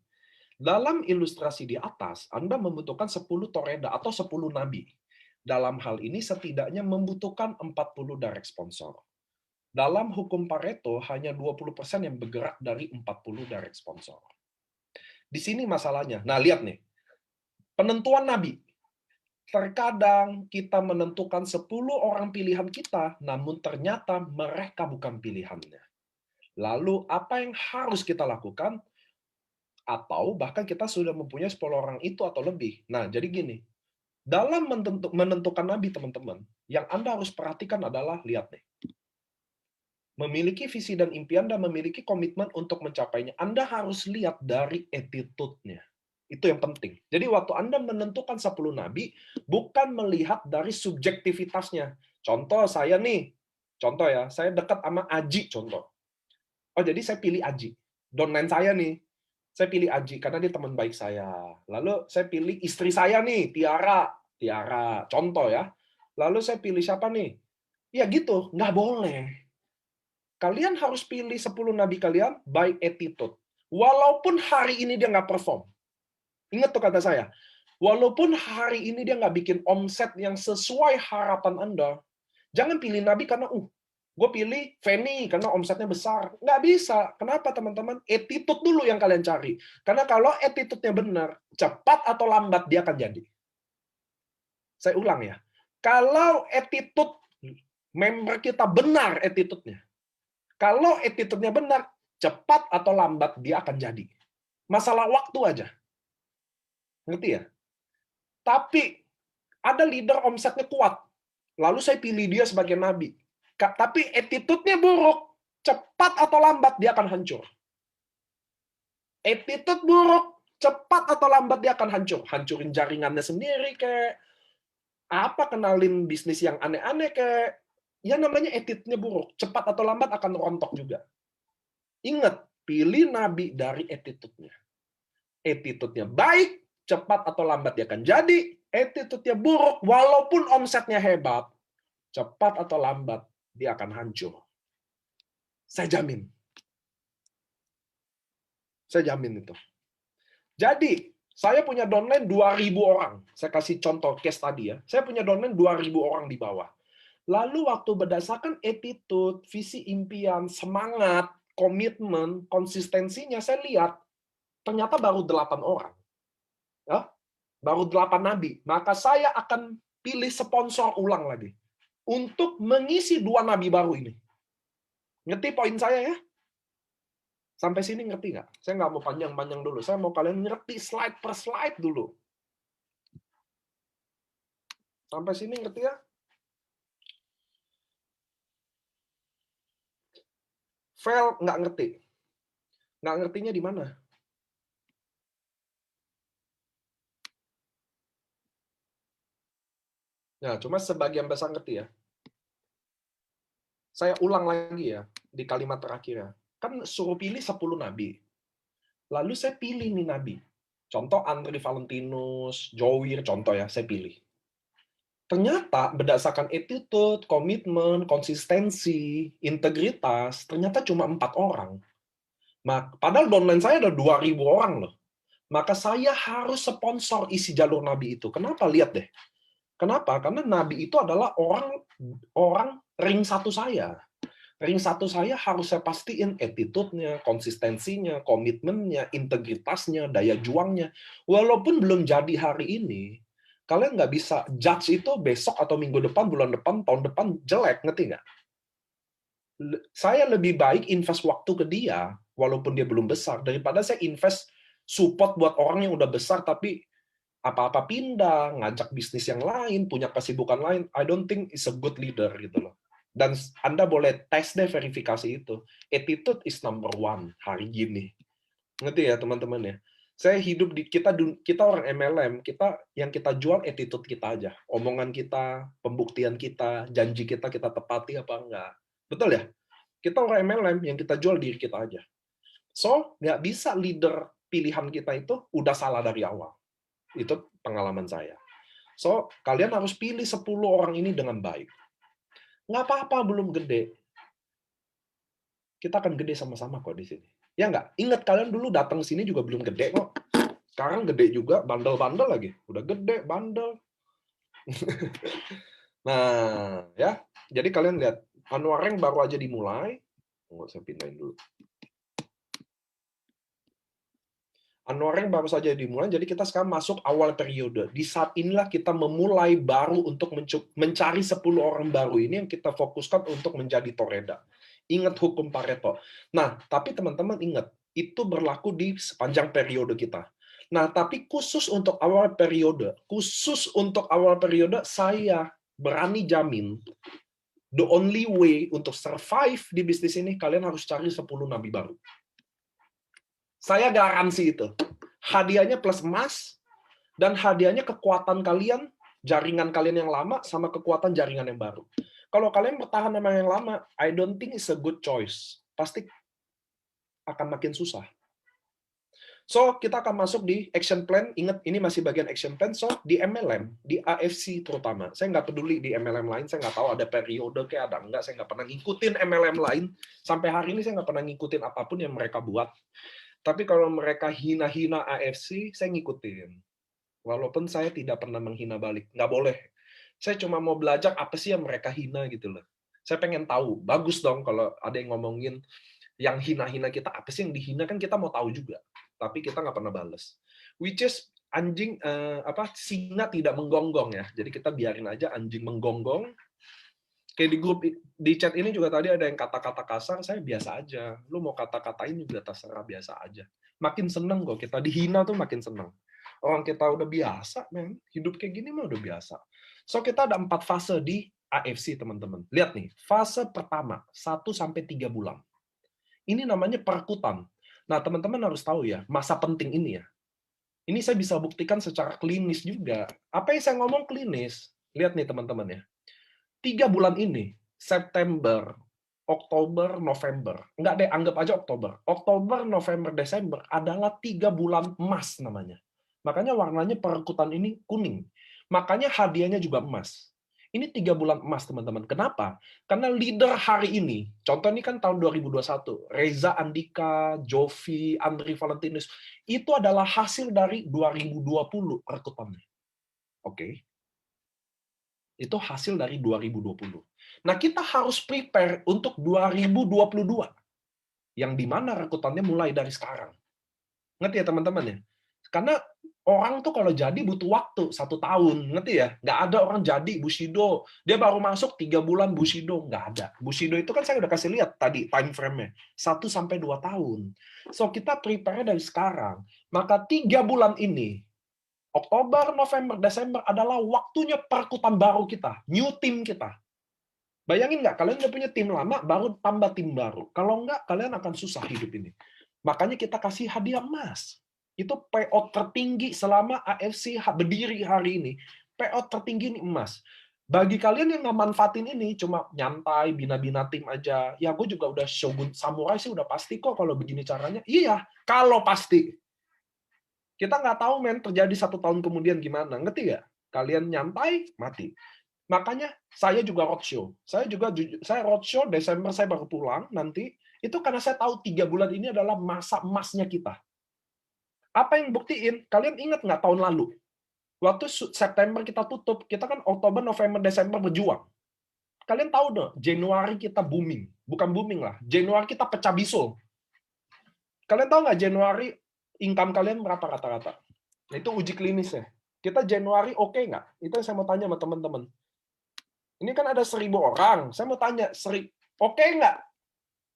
dalam ilustrasi di atas, Anda membutuhkan 10 toreda atau 10 nabi. Dalam hal ini setidaknya membutuhkan 40 direct sponsor. Dalam hukum Pareto, hanya 20% yang bergerak dari 40 direct sponsor. Di sini masalahnya. Nah, lihat nih. Penentuan nabi. Terkadang kita menentukan 10 orang pilihan kita, namun ternyata mereka bukan pilihannya. Lalu apa yang harus kita lakukan? Atau bahkan kita sudah mempunyai 10 orang itu atau lebih. Nah, jadi gini, dalam menentukan nabi, teman-teman, yang Anda harus perhatikan adalah, lihat nih, memiliki visi dan impian dan memiliki komitmen untuk mencapainya. Anda harus lihat dari attitude-nya. Itu yang penting. Jadi waktu Anda menentukan 10 nabi, bukan melihat dari subjektivitasnya. Contoh saya nih, contoh ya, saya dekat sama Aji, contoh. Oh, jadi saya pilih Aji. Downline saya nih, saya pilih Aji karena dia teman baik saya. Lalu saya pilih istri saya nih, Tiara. Tiara, contoh ya. Lalu saya pilih siapa nih? Ya gitu, nggak boleh. Kalian harus pilih 10 nabi kalian by attitude. Walaupun hari ini dia nggak perform. Ingat tuh kata saya. Walaupun hari ini dia nggak bikin omset yang sesuai harapan Anda, jangan pilih nabi karena gue pilih Feni karena omsetnya besar. Nggak bisa. Kenapa, teman-teman? Attitude dulu yang kalian cari. Karena kalau attitude-nya benar, cepat atau lambat dia akan jadi. Saya ulang ya. Kalau attitude member kita benar attitude-nya, Kalau attitude-nya benar, cepat atau lambat dia akan jadi. Masalah waktu aja. Ngerti ya? Tapi ada leader omsetnya kuat. Lalu saya pilih dia sebagai nabi. Tapi attitude-nya buruk. Cepat atau lambat dia akan hancur. Attitude buruk, cepat atau lambat dia akan hancur. Hancurin jaringannya sendiri kayak apa, kenalin bisnis yang aneh-aneh kayak ya namanya attitude-nya buruk. Cepat atau lambat akan rontok juga. Ingat, pilih nabi dari attitude-nya. Attitude-nya baik, cepat atau lambat dia akan jadi. Attitude-nya buruk, walaupun omsetnya hebat, cepat atau lambat dia akan hancur. Saya jamin. Saya jamin itu. Jadi, saya punya downline 2.000 orang. Saya kasih contoh case tadi ya. Saya punya downline 2.000 orang di bawah. Lalu waktu berdasarkan attitude, visi impian, semangat, komitmen, konsistensinya, saya lihat ternyata baru 8 orang. Ya, baru 8 nabi. Maka saya akan pilih sponsor ulang lagi untuk mengisi 2 nabi baru ini. Ngerti poin saya ya? Sampai sini ngerti nggak? Saya nggak mau panjang-panjang dulu. Saya mau kalian ngerti slide per slide dulu. Sampai sini ngerti ya? Fail nggak ngerti. Nggak ngertinya di mana? Nah, cuma sebagian besar ngerti ya. Saya ulang lagi ya, di kalimat terakhir ya. Kan suruh pilih 10 nabi. Lalu saya pilih nih nabi. Contoh Andri Valentinus, Jowir, contoh ya, saya pilih. Ternyata berdasarkan attitude, komitmen, konsistensi, integritas, ternyata cuma 4 orang. Padahal downline saya ada 2.000 orang loh. Maka saya harus sponsor isi jalur nabi itu. Kenapa? Lihat deh. Kenapa? Karena nabi itu adalah orang ring satu saya. Ring satu saya harus saya pastiin attitude-nya, konsistensinya, komitmennya, integritasnya, daya juangnya. Walaupun belum jadi hari ini, kalian nggak bisa judge itu besok atau minggu depan, bulan depan, tahun depan jelek, ngerti nggak? Saya lebih baik invest waktu ke dia, walaupun dia belum besar, daripada saya invest support buat orang yang udah besar, tapi apa-apa pindah, ngajak bisnis yang lain, punya kesibukan lain. I don't think is a good leader gitu loh. Dan Anda boleh tes deh verifikasi itu. Attitude is number one hari gini. Ngerti ya teman-teman ya? Saya hidup di kita orang MLM, yang kita jual attitude kita aja. Omongan kita, pembuktian kita, janji kita tepati apa enggak. Betul ya? Kita orang MLM yang kita jual diri kita aja. So, nggak bisa leader pilihan kita itu udah salah dari awal. Itu pengalaman saya. So, kalian harus pilih 10 orang ini dengan baik. Nggak apa-apa, belum gede. Kita akan gede sama-sama kok di sini. Ya nggak? Ingat, kalian dulu datang sini juga belum gede kok. Sekarang gede juga, bandel-bandel lagi. Udah gede, bandel. Nah, ya. Jadi kalian lihat, Anwareng baru aja dimulai. Nggak, saya pindahin dulu. Anwareng baru saja dimulai, jadi kita sekarang masuk awal periode. Di saat inilah kita memulai baru untuk mencari 10 orang baru ini yang kita fokuskan untuk menjadi toreda. Ingat hukum Pareto. Nah, tapi teman-teman ingat, itu berlaku di sepanjang periode kita. Nah, tapi khusus untuk awal periode, saya berani jamin, the only way untuk survive di bisnis ini, kalian harus cari 10 nabi baru. Saya garansi itu. Hadiahnya plus emas, dan hadiahnya kekuatan kalian, jaringan kalian yang lama, sama kekuatan jaringan yang baru. Kalau kalian bertahan sama yang lama, I don't think it's a good choice. Pasti akan makin susah. So, kita akan masuk di action plan. Ingat, ini masih bagian action plan. So, di MLM, di AFC terutama. Saya nggak peduli di MLM lain. Saya nggak tahu ada periode kayak ada nggak. Saya nggak pernah ngikutin MLM lain. Sampai hari ini saya nggak pernah ngikutin apapun yang mereka buat. Tapi kalau mereka hina-hina AFC, saya ngikutin. Walaupun saya tidak pernah menghina balik. Nggak boleh. Saya cuma mau belajar apa sih yang mereka hina gitu loh. Saya pengen tahu. Bagus dong kalau ada yang ngomongin yang hina-hina kita. Apa sih yang dihina, kan kita mau tahu juga. Tapi kita nggak pernah bales. Which is anjing, singa tidak menggonggong ya. Jadi kita biarin aja anjing menggonggong. Kayak di grup di chat ini juga tadi ada yang kata-kata kasar, saya biasa aja. Lu mau kata-katain juga terserah, biasa aja. Makin seneng kok kita dihina tuh makin seneng. Orang kita udah biasa, men. Hidup kayak gini mah udah biasa. So kita ada 4 fase di AFC, teman-teman. Lihat nih, fase pertama 1 sampai 3 bulan. Ini namanya perkutan. Nah, teman-teman harus tahu ya, masa penting ini ya. Ini saya bisa buktikan secara klinis juga. Apa yang saya ngomong klinis? Lihat nih teman-teman ya. 3 bulan ini, September, Oktober, November. Enggak deh, anggap aja Oktober. Oktober, November, Desember adalah 3 bulan emas namanya. Makanya warnanya perkutan ini kuning. Makanya hadiahnya juga emas. Ini 3 bulan emas, teman-teman. Kenapa? Karena leader hari ini, contoh ini kan tahun 2021, Reza Andika, Jovi, Andri Valentinus, itu adalah hasil dari 2020 perkutannya. Oke. Itu hasil dari 2020. Nah, kita harus prepare untuk 2022, yang di mana rekutannya mulai dari sekarang. Ngerti ya teman-teman ya? Karena orang tuh kalau jadi butuh waktu 1 tahun, ngerti ya? Nggak ada orang jadi Bushido, dia baru masuk 3 bulan Bushido, nggak ada. Bushido itu kan saya udah kasih lihat tadi time frame-nya, 1 sampai 2 tahun. So, kita prepare dari sekarang. Maka 3 bulan ini, Oktober, November, Desember adalah waktunya perkutan baru kita, new team kita. Bayangin nggak, kalian udah punya tim lama, baru tambah tim baru. Kalau nggak, kalian akan susah hidup ini. Makanya kita kasih hadiah emas. Itu payout tertinggi selama AFC berdiri hari ini. Payout tertinggi ini emas. Bagi kalian yang nggak manfaatin ini, cuma nyantai, bina-bina tim aja. Ya, gue juga udah Shogun Samurai sih, udah pasti kok kalau begini caranya. Iya, kalau pasti. Kita nggak tahu, men, terjadi 1 tahun kemudian gimana. Ngerti nggak? Kalian nyantai, mati. Makanya saya juga roadshow. Saya roadshow Desember saya baru pulang nanti. Itu karena saya tahu 3 bulan ini adalah masa emasnya kita. Apa yang buktiin? Kalian ingat nggak tahun lalu? Waktu September kita tutup, kita kan Oktober, November, Desember berjuang. Kalian tahu dong, Januari kita booming. Bukan booming lah. Januari kita pecah bisul. Kalian tahu nggak Januari income kalian berapa rata-rata? Nah, itu uji klinis ya. Kita Januari oke nggak? Itu yang saya mau tanya sama teman-teman. Ini kan ada 1.000 orang. Saya mau tanya, oke nggak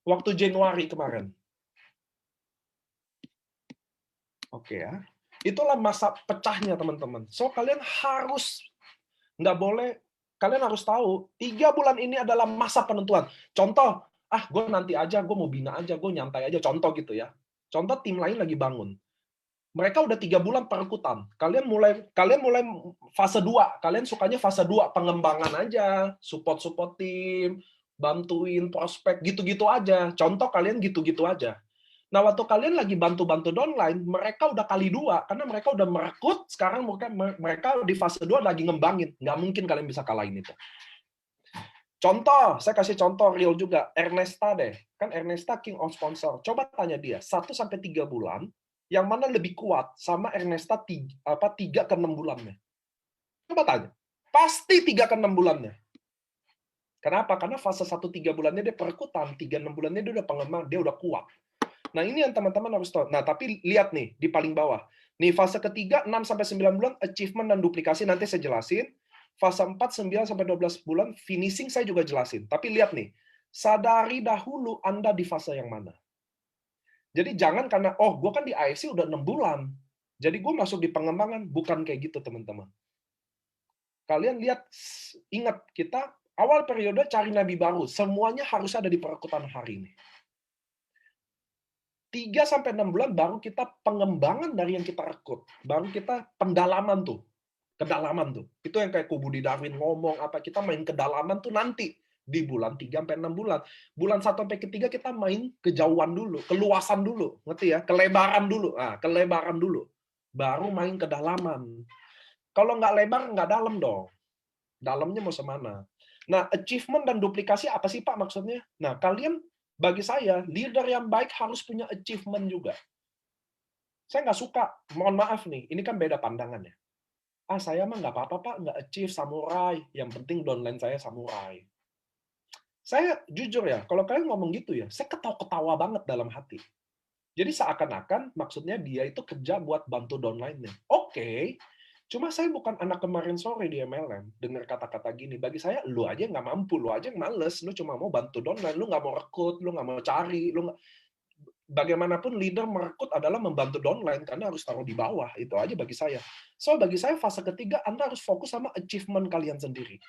waktu Januari kemarin? Oke ya. Itulah masa pecahnya, teman-teman. So, kalian harus, nggak boleh, kalian harus tahu, 3 bulan ini adalah masa penentuan. Contoh, gue nanti aja, gue mau bina aja, gue nyantai aja. Contoh gitu ya. Contoh tim lain lagi bangun. Mereka udah 3 bulan perekutan. Kalian mulai fase 2. Kalian sukanya fase 2 pengembangan aja, support tim, bantuin prospek, gitu-gitu aja. Contoh kalian gitu-gitu aja. Nah, waktu kalian lagi bantu-bantu downline, mereka udah kali 2 karena mereka udah merekrut, sekarang mereka di fase 2 lagi ngembangin. Nggak mungkin kalian bisa kalahin itu. Contoh, saya kasih contoh real juga. Ernesta deh. Kan Ernesta king of sponsor. Coba tanya dia, 1 sampai 3 bulan, yang mana lebih kuat sama Ernesta 3 ke 6 bulannya? Coba tanya. Pasti 3 ke 6 bulannya. Kenapa? Karena fase 1 3 bulannya dia perekutan, 3 6 bulannya dia udah pengembang, dia udah kuat. Nah, ini yang teman-teman harus tahu. Nah, tapi lihat nih, di paling bawah. Nih, fase ketiga, 6-9 bulan, achievement dan duplikasi, nanti saya jelasin. Fase 4, 9-12 bulan, finishing saya juga jelasin. Tapi lihat nih, sadari dahulu Anda di fase yang mana. Jadi jangan karena, gue kan di AFC udah 6 bulan. Jadi gue masuk di pengembangan. Bukan kayak gitu, teman-teman. Kalian lihat, ingat, kita awal periode cari nabi baru. Semuanya harus ada di perekutan hari ini. 3-6 bulan baru kita pengembangan dari yang kita rekrut. Baru kita pendalaman tuh. Kedalaman tuh. Itu yang kayak Budi Darwin ngomong, apa kita main kedalaman tuh nanti. Di bulan 3-6 bulan. Bulan 1-3 kita main kejauhan dulu. Keluasan dulu. Ngerti ya? Kelebaran dulu. Kelebaran dulu. Baru main kedalaman. Kalau nggak lebar, nggak dalam dong. Dalamnya mau semana. Nah, achievement dan duplikasi apa sih Pak maksudnya? Nah, kalian bagi saya, leader yang baik harus punya achievement juga. Saya nggak suka, mohon maaf nih, ini kan beda pandangannya. Saya mah nggak apa-apa Pak, nggak achieve samurai, yang penting downline saya samurai. Saya jujur ya, kalau kalian ngomong gitu ya, saya ketawa-ketawa banget dalam hati. Jadi seakan-akan maksudnya dia itu kerja buat bantu downline-nya. Oke, Cuma saya bukan anak kemarin sore di MLM, dengar kata-kata gini, bagi saya, lu aja nggak mampu, lu aja yang males, lu cuma mau bantu downline, lu nggak mau rekrut, lu nggak mau cari, lu nggak bagaimanapun leader merekrut adalah membantu downline karena harus taruh di bawah, itu aja bagi saya. So bagi saya fase ketiga Anda harus fokus sama achievement kalian sendiri.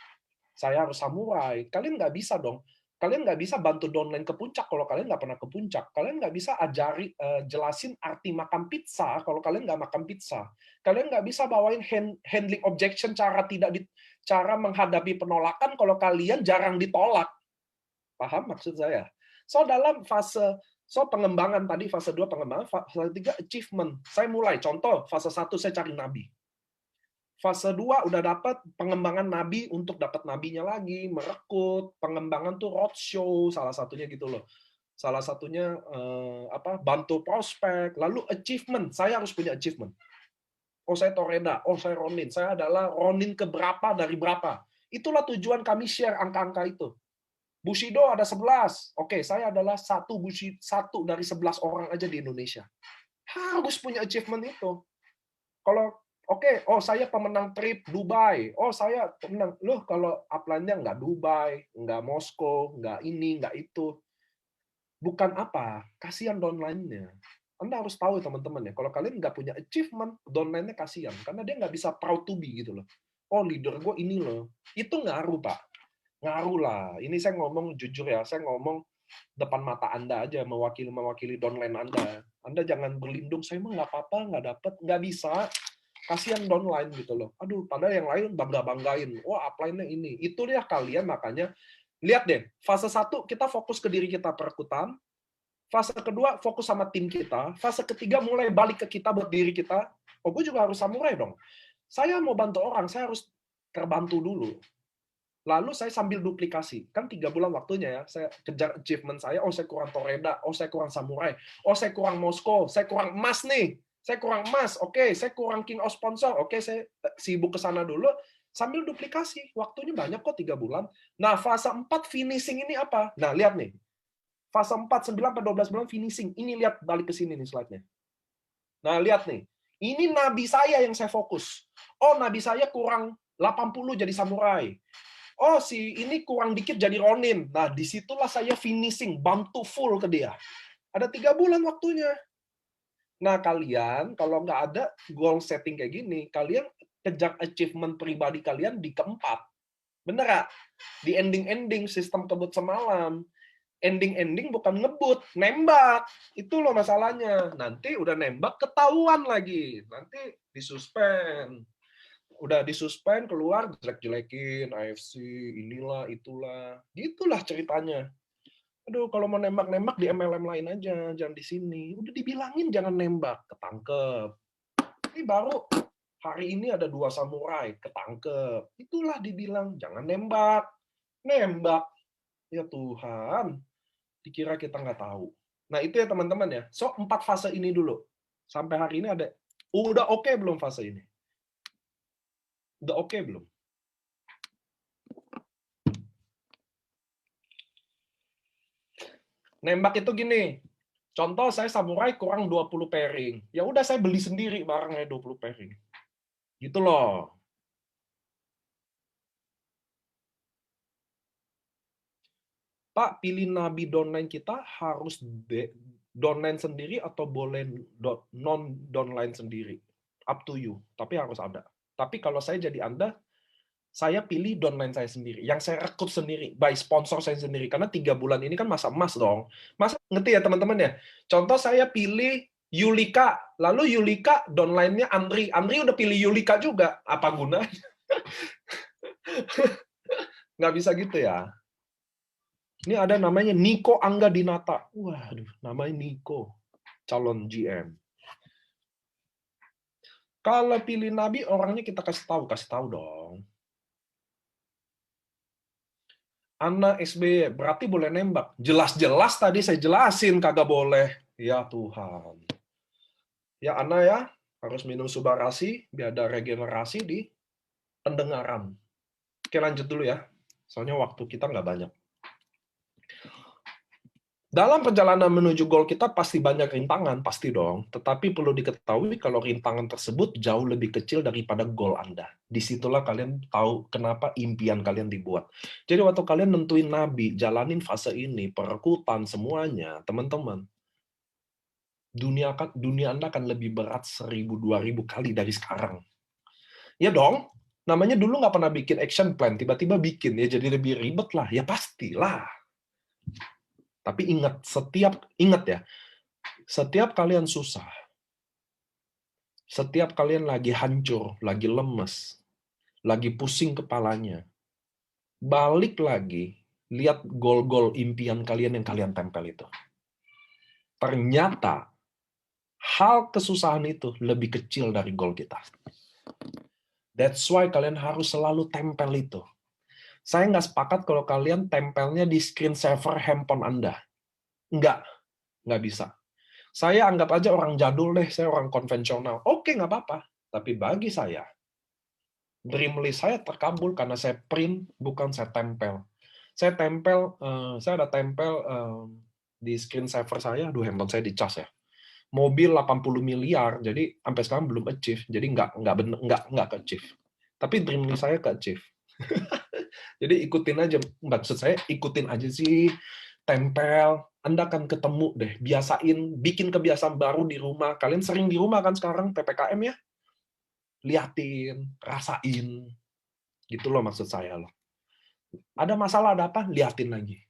Saya harus samurai. Kalian nggak bisa dong. Kalian nggak bisa bantu downline ke puncak kalau kalian nggak pernah ke puncak. Kalian nggak bisa jelasin arti makan pizza kalau kalian nggak makan pizza. Kalian nggak bisa bawain handling objection cara menghadapi penolakan kalau kalian jarang ditolak. Paham maksud saya? So dalam pengembangan tadi fase 2 pengembangan, fase 3 achievement. Saya mulai contoh fase 1 saya cari nabi. Fase 2 udah dapat pengembangan nabi untuk dapat nabinya lagi, merekrut, pengembangan tuh roadshow salah satunya gitu loh. Salah satunya bantu prospek, lalu achievement, saya harus punya achievement. Oh saya Toreda, oh saya Ronin, saya adalah Ronin keberapa dari berapa. Itulah tujuan kami share angka-angka itu. Bushido ada 11. Oke, saya adalah satu dari 11 orang aja di Indonesia. Harus punya achievement itu. Kalau saya pemenang trip Dubai. Oh, saya pemenang. Loh, kalau upline-nya nggak Dubai, nggak Moskow, nggak ini, nggak itu. Bukan apa, kasihan downline-nya. Anda harus tahu teman-teman ya, kalau kalian nggak punya achievement, downline-nya kasihan. Karena dia nggak bisa proud to be gitu loh. Oh, leader gue ini loh. Itu ngaruh, Pak. Ngaruh lah. Ini saya ngomong jujur ya, saya ngomong depan mata Anda aja, mewakili downline Anda. Anda jangan berlindung, saya mah nggak apa-apa, nggak dapat, nggak bisa. Kasihan downline gitu loh. Aduh, padahal yang lain bangga-banggain. Wah, upline-nya ini. Itu dia kalian makanya, lihat deh, fase 1 kita fokus ke diri kita perekrutan, fase kedua fokus sama tim kita, fase ketiga mulai balik ke kita buat diri kita. Oh, gue juga harus samurai dong. Saya mau bantu orang, saya harus terbantu dulu. Lalu saya sambil duplikasi. Kan 3 bulan waktunya ya. Saya kejar achievement saya. Oh, saya kurang Toreda. Oh, saya kurang Samurai. Oh, saya kurang Moskow. Saya kurang emas nih. Saya kurang emas. Oke, saya kurang King of Sponsor. Oke, saya sibuk ke sana dulu. Sambil duplikasi. Waktunya banyak kok 3 bulan. Nah, fase 4 finishing ini apa? Nah, lihat nih. Fase 4, 9-12 bulan finishing. Ini lihat, balik ke sini nih slide-nya. Nah, lihat nih. Ini nabi saya yang saya fokus. Oh, nabi saya kurang 80 jadi samurai. Oh, si ini kurang dikit jadi Ronin. Nah, disitulah saya finishing, bantu full ke dia. Ada 3 bulan waktunya. Nah, kalian kalau nggak ada goal setting kayak gini, kalian kejar achievement pribadi kalian di keempat. Bener nggak? Di ending-ending sistem kebut semalam. Ending-ending bukan ngebut, nembak. Itu loh masalahnya. Nanti udah nembak, ketahuan lagi. Nanti disuspend. Udah disuspend, keluar, jelek-jelekin, AFC, inilah, itulah. Gitulah ceritanya. Aduh, kalau mau nembak-nembak di MLM lain aja, jangan di sini. Udah dibilangin jangan nembak, ketangkep. Ini baru hari ini ada 2 samurai, ketangkep. Itulah dibilang, jangan nembak. Nembak. Ya Tuhan, dikira kita nggak tahu. Nah, itu ya teman-teman ya. So, 4 fase ini dulu. Sampai hari ini ada, udah oke belum fase ini? Udah oke belum? Nembak itu gini, contoh saya samurai kurang 20 pairing. Ya udah saya beli sendiri barangnya 20 pairing. Gitu loh. Pak, pilih nabi downline kita harus downline sendiri atau boleh non downline sendiri. Up to you, tapi harus ada. Tapi kalau saya jadi Anda, saya pilih downline saya sendiri, yang saya rekrut sendiri, by sponsor saya sendiri. Karena 3 bulan ini kan masa emas dong. Masa ngerti ya teman-teman ya? Contoh saya pilih Yulika, lalu Yulika downline-nya Andri. Andri udah pilih Yulika juga. Apa gunanya? Nggak bisa gitu ya. Ini ada namanya Niko Angga Dinata. Waduh, namanya Niko. Calon GM. Kalau pilih Nabi, orangnya kita kasih tahu dong. Anak SBY, berarti boleh nembak. Jelas-jelas tadi saya jelasin kagak boleh. Ya Tuhan. Ya Ana ya, harus minum subarasi, biar ada regenerasi di pendengaran. Oke lanjut dulu ya, soalnya waktu kita nggak banyak. Dalam perjalanan menuju gol kita pasti banyak rintangan, pasti dong. Tetapi perlu diketahui kalau rintangan tersebut jauh lebih kecil daripada gol Anda. Disitulah kalian tahu kenapa impian kalian dibuat. Jadi waktu kalian nentuin nabi, jalanin fase ini, perekutan, semuanya, teman-teman, dunia Anda akan lebih berat 1000-2000 kali dari sekarang. Ya dong, namanya dulu nggak pernah bikin action plan, tiba-tiba bikin, ya jadi lebih ribet lah. Ya pastilah. Tapi ingat ya, setiap kalian susah, setiap kalian lagi hancur, lagi lemes, lagi pusing kepalanya, balik lagi, lihat gol-gol impian kalian yang kalian tempel itu. Ternyata hal kesusahan itu lebih kecil dari gol kita. That's why kalian harus selalu tempel itu. Saya nggak sepakat kalau kalian tempelnya di screensaver handphone Anda. Nggak bisa. Saya anggap aja orang jadul deh, saya orang konvensional. Oke, nggak apa-apa. Tapi bagi saya, dream list saya terkabul karena saya print, bukan saya tempel. Saya ada tempel di screensaver saya, aduh handphone saya dicas ya. Mobil 80 miliar, jadi sampai sekarang belum achieve, jadi nggak ke achieve. Tapi dream list saya ke achieve. Jadi ikutin aja, maksud saya ikutin aja sih, tempel, Anda akan ketemu deh, biasain, bikin kebiasaan baru di rumah. Kalian sering di rumah kan sekarang, PPKM ya? Liatin, rasain, gitu loh maksud saya loh. Ada masalah, ada apa, liatin lagi.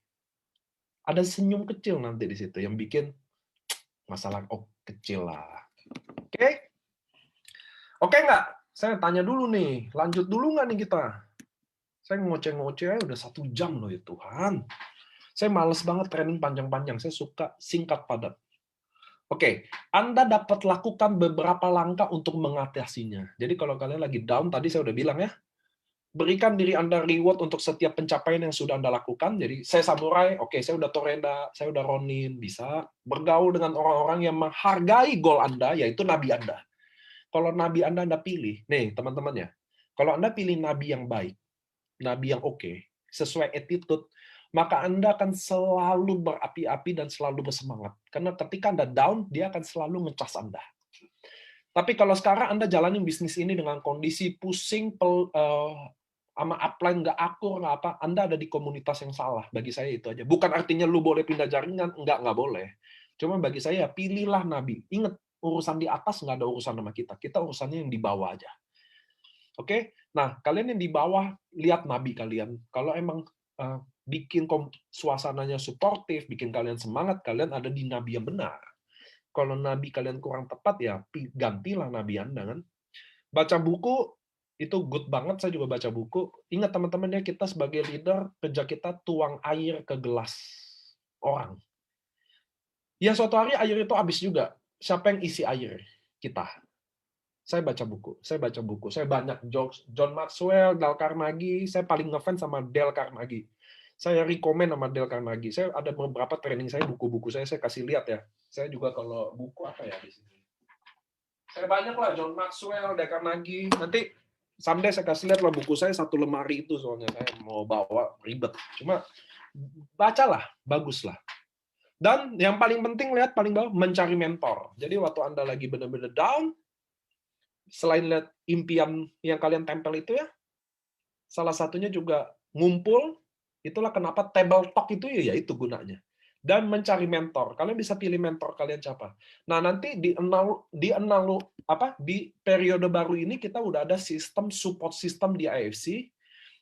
Ada senyum kecil nanti di situ yang bikin masalah kecil lah. Oke? Oke nggak? Saya tanya dulu nih, lanjut dulu nggak nih kita? Saya ngoceh-ngoceh aja udah 1 jam loh ya Tuhan. Saya males banget training panjang-panjang. Saya suka singkat padat. Oke, Anda dapat lakukan beberapa langkah untuk mengatasinya. Jadi kalau kalian lagi down, tadi saya udah bilang ya, berikan diri Anda reward untuk setiap pencapaian yang sudah Anda lakukan. Jadi saya samurai, oke, saya udah Torenda, saya udah Ronin, bisa bergaul dengan orang-orang yang menghargai goal Anda, yaitu nabi Anda. Kalau nabi Anda pilih, nih teman-teman ya, kalau Anda pilih nabi yang baik, nabi yang oke, sesuai attitude, maka Anda akan selalu berapi-api dan selalu bersemangat. Karena ketika Anda down, dia akan selalu ngecas Anda. Tapi kalau sekarang Anda jalanin bisnis ini dengan kondisi pusing, sama upline nggak akur, nggak apa, Anda ada di komunitas yang salah. Bagi saya itu aja. Bukan artinya lu boleh pindah jaringan, nggak boleh. Cuma bagi saya, pilihlah nabi. Ingat, urusan di atas nggak ada urusan sama kita. Kita urusannya yang di bawah aja. Oke? Nah, kalian yang di bawah, lihat nabi kalian. Kalau emang bikin suasananya suportif, bikin kalian semangat, kalian ada di nabi yang benar. Kalau nabi kalian kurang tepat, ya gantilah nabi Anda kan. Baca buku, itu good banget, saya juga baca buku. Ingat teman-teman ya, kita sebagai leader, kerja kita tuang air ke gelas orang. Ya suatu hari air itu habis juga. Siapa yang isi air? Kita. Saya baca buku, saya banyak jokes, John Maxwell, Dale Carnegie, saya paling ngefans sama Dale Carnegie. Saya rekomen sama Dale Carnegie. Saya ada beberapa training saya, buku-buku saya kasih lihat ya. Saya juga kalau buku apa ya di sini. Saya banyak lah, John Maxwell, Dale Carnegie. Nanti someday saya kasih lihat lah buku saya 1 lemari itu, soalnya saya mau bawa ribet. Cuma bacalah, baguslah. Dan yang paling penting, lihat paling bawah, mencari mentor. Jadi waktu Anda lagi benar-benar down, selain lihat impian yang kalian tempel itu ya, salah satunya juga ngumpul, itulah kenapa table talk itu ya itu gunanya. Dan mencari mentor. Kalian bisa pilih mentor kalian siapa. Nah, nanti di periode baru ini kita udah ada sistem support system di AFC.